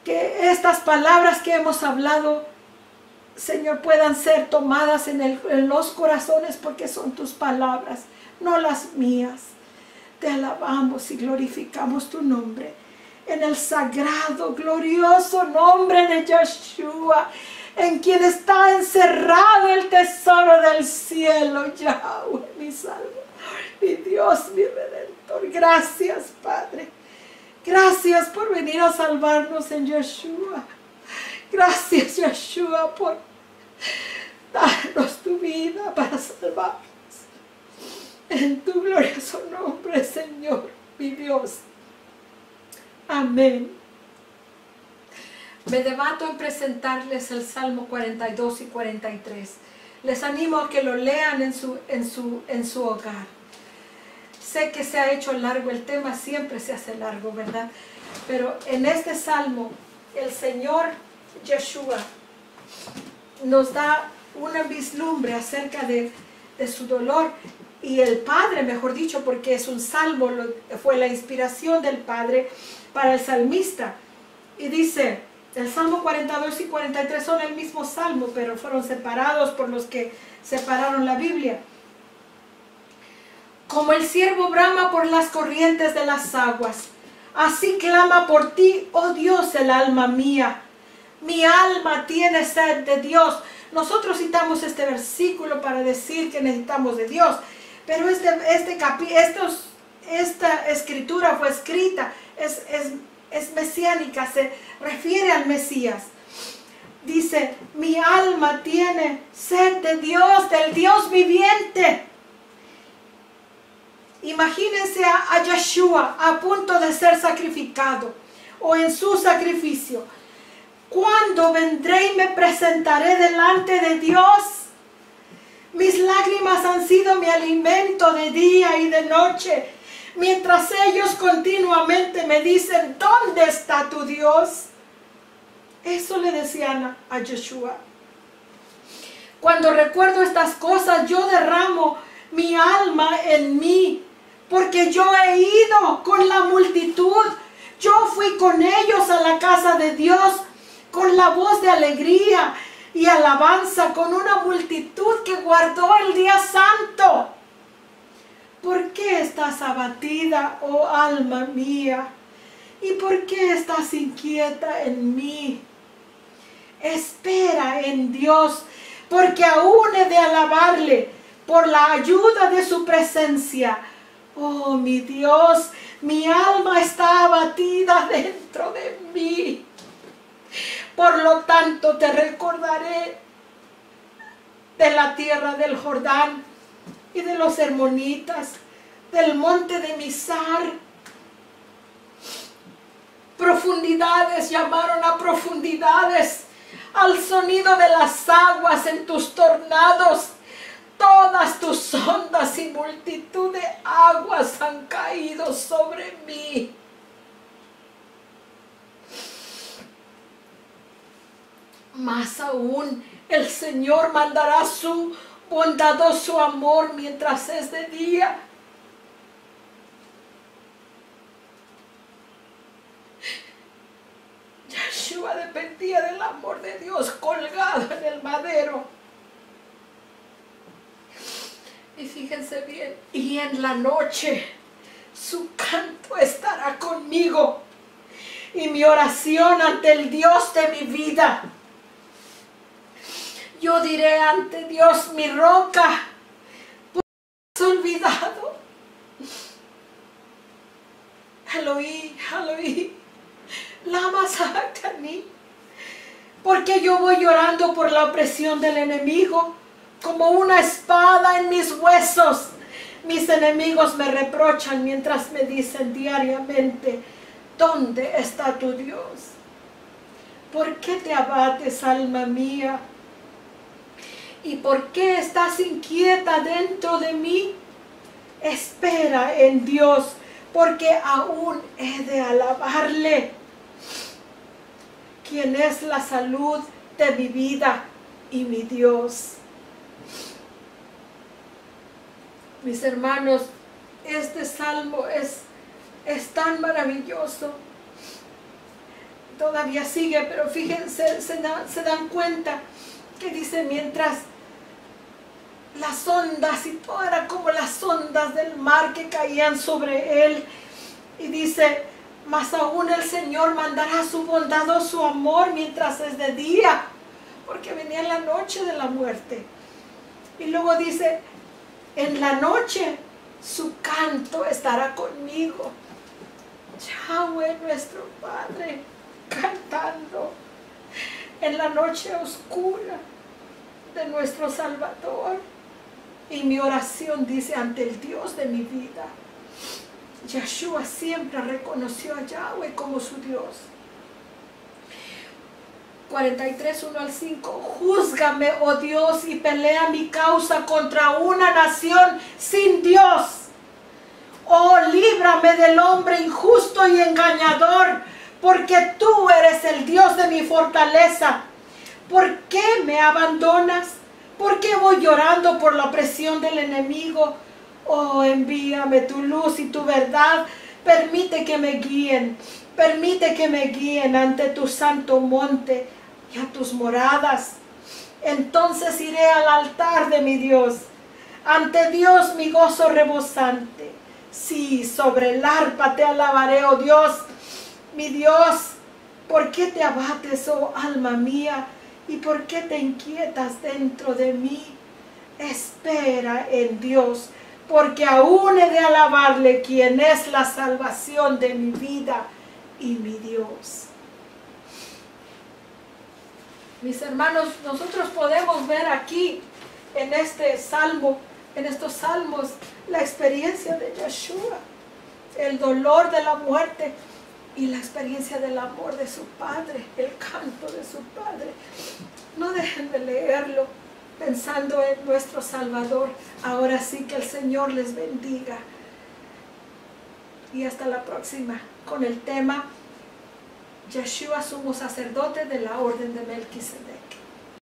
Que estas palabras que hemos hablado, Señor, puedan ser tomadas en los corazones porque son tus palabras, no las mías. Te alabamos y glorificamos tu nombre. En el sagrado, glorioso nombre de Yeshua, en quien está encerrado el tesoro del cielo, Yahweh, mi Salvador, mi Dios, mi Redentor. Gracias, Padre. Gracias por venir a salvarnos en Yeshua. Gracias, Yeshua, por darnos tu vida para salvarnos. En tu glorioso nombre, Señor, mi Dios. Amén. Me debato en presentarles el Salmo 42 y 43. Les animo a que lo lean en su hogar. Sé que se ha hecho largo el tema, siempre se hace largo, ¿verdad? Pero en este Salmo, el Señor Yeshua nos da una vislumbre acerca de su dolor. Y el Padre, mejor dicho, porque es un salmo, fue la inspiración del Padre para el salmista. Y dice, el Salmo 42 y 43 son el mismo salmo, pero fueron separados por los que separaron la Biblia. Como el ciervo brama por las corrientes de las aguas, así clama por ti, oh Dios, el alma mía. Mi alma tiene sed de Dios. Nosotros citamos este versículo para decir que necesitamos de Dios. Pero esta escritura fue escrita, es mesiánica, se refiere al Mesías. Dice, mi alma tiene sed de Dios, del Dios viviente. Imagínense a Yeshua a punto de ser sacrificado o en su sacrificio. ¿Cuándo vendré y me presentaré delante de Dios? Mis lágrimas han sido mi alimento de día y de noche, mientras ellos continuamente me dicen, ¿dónde está tu Dios? Eso le decían a Yeshua. Cuando recuerdo estas cosas, yo derramo mi alma en mí, porque yo he ido con la multitud. Yo fui con ellos a la casa de Dios, con la voz de alegría y alabanza, con una multitud que guardó el día santo. ¿Por qué estás abatida, oh alma mía? ¿Y por qué estás inquieta en mí? Espera en Dios, porque aún he de alabarle por la ayuda de su presencia. Oh, mi Dios, mi alma está abatida dentro de mí. Por lo tanto, te recordaré de la tierra del Jordán y de los hermonitas, del monte de Mizar. Profundidades llamaron a profundidades, al sonido de las aguas en tus tornados. Todas tus ondas y multitud de aguas han caído sobre mí. Más aún, el Señor mandará su bondadoso amor mientras es de día. Yeshua dependía del amor de Dios colgado en el madero. Y fíjense bien, y en la noche su canto estará conmigo y mi oración ante el Dios de mi vida. Yo diré ante Dios, mi roca, ¿por qué has olvidado? Elohim, Elohim, lama sabachthani. Porque yo voy llorando por la opresión del enemigo, como una espada en mis huesos. Mis enemigos me reprochan mientras me dicen diariamente, ¿dónde está tu Dios? ¿Por qué te abates, alma mía? ¿Y por qué estás inquieta dentro de mí? Espera en Dios, porque aún he de alabarle, quien es la salud de mi vida y mi Dios. Mis hermanos, este salmo es tan maravilloso. Todavía sigue, pero fíjense, se dan cuenta que dice, mientras las ondas, y todo era como las ondas del mar que caían sobre él, y dice, mas aún el Señor mandará su bondadoso amor mientras es de día, porque venía la noche de la muerte. Y luego dice, en la noche su canto estará conmigo. Yahweh nuestro Padre cantando en la noche oscura de nuestro Salvador. Y mi oración dice, ante el Dios de mi vida. Yeshua siempre reconoció a Yahweh como su Dios. 43, 1 al 5. Júzgame, oh Dios, y pelea mi causa contra una nación sin Dios. Oh, líbrame del hombre injusto y engañador, porque tú eres el Dios de mi fortaleza. ¿Por qué me abandonas? ¿Por qué voy llorando por la opresión del enemigo? Oh, envíame tu luz y tu verdad. Permite que me guíen. Permite que me guíen ante tu santo monte y a tus moradas. Entonces iré al altar de mi Dios. Ante Dios mi gozo rebosante. Sí, sobre el arpa te alabaré, oh Dios, mi Dios. ¿Por qué te abates, oh alma mía? ¿Y por qué te inquietas dentro de mí? Espera en Dios, porque aún he de alabarle, quien es la salvación de mi vida y mi Dios. Mis hermanos, nosotros podemos ver aquí en este salmo, en estos salmos, la experiencia de Yeshua, el dolor de la muerte y la experiencia del amor de su Padre, el canto de su Padre. No dejen de leerlo, pensando en nuestro Salvador. Ahora sí que el Señor les bendiga. Y hasta la próxima con el tema Yeshua, sumo sacerdote de la orden de Melquisedec.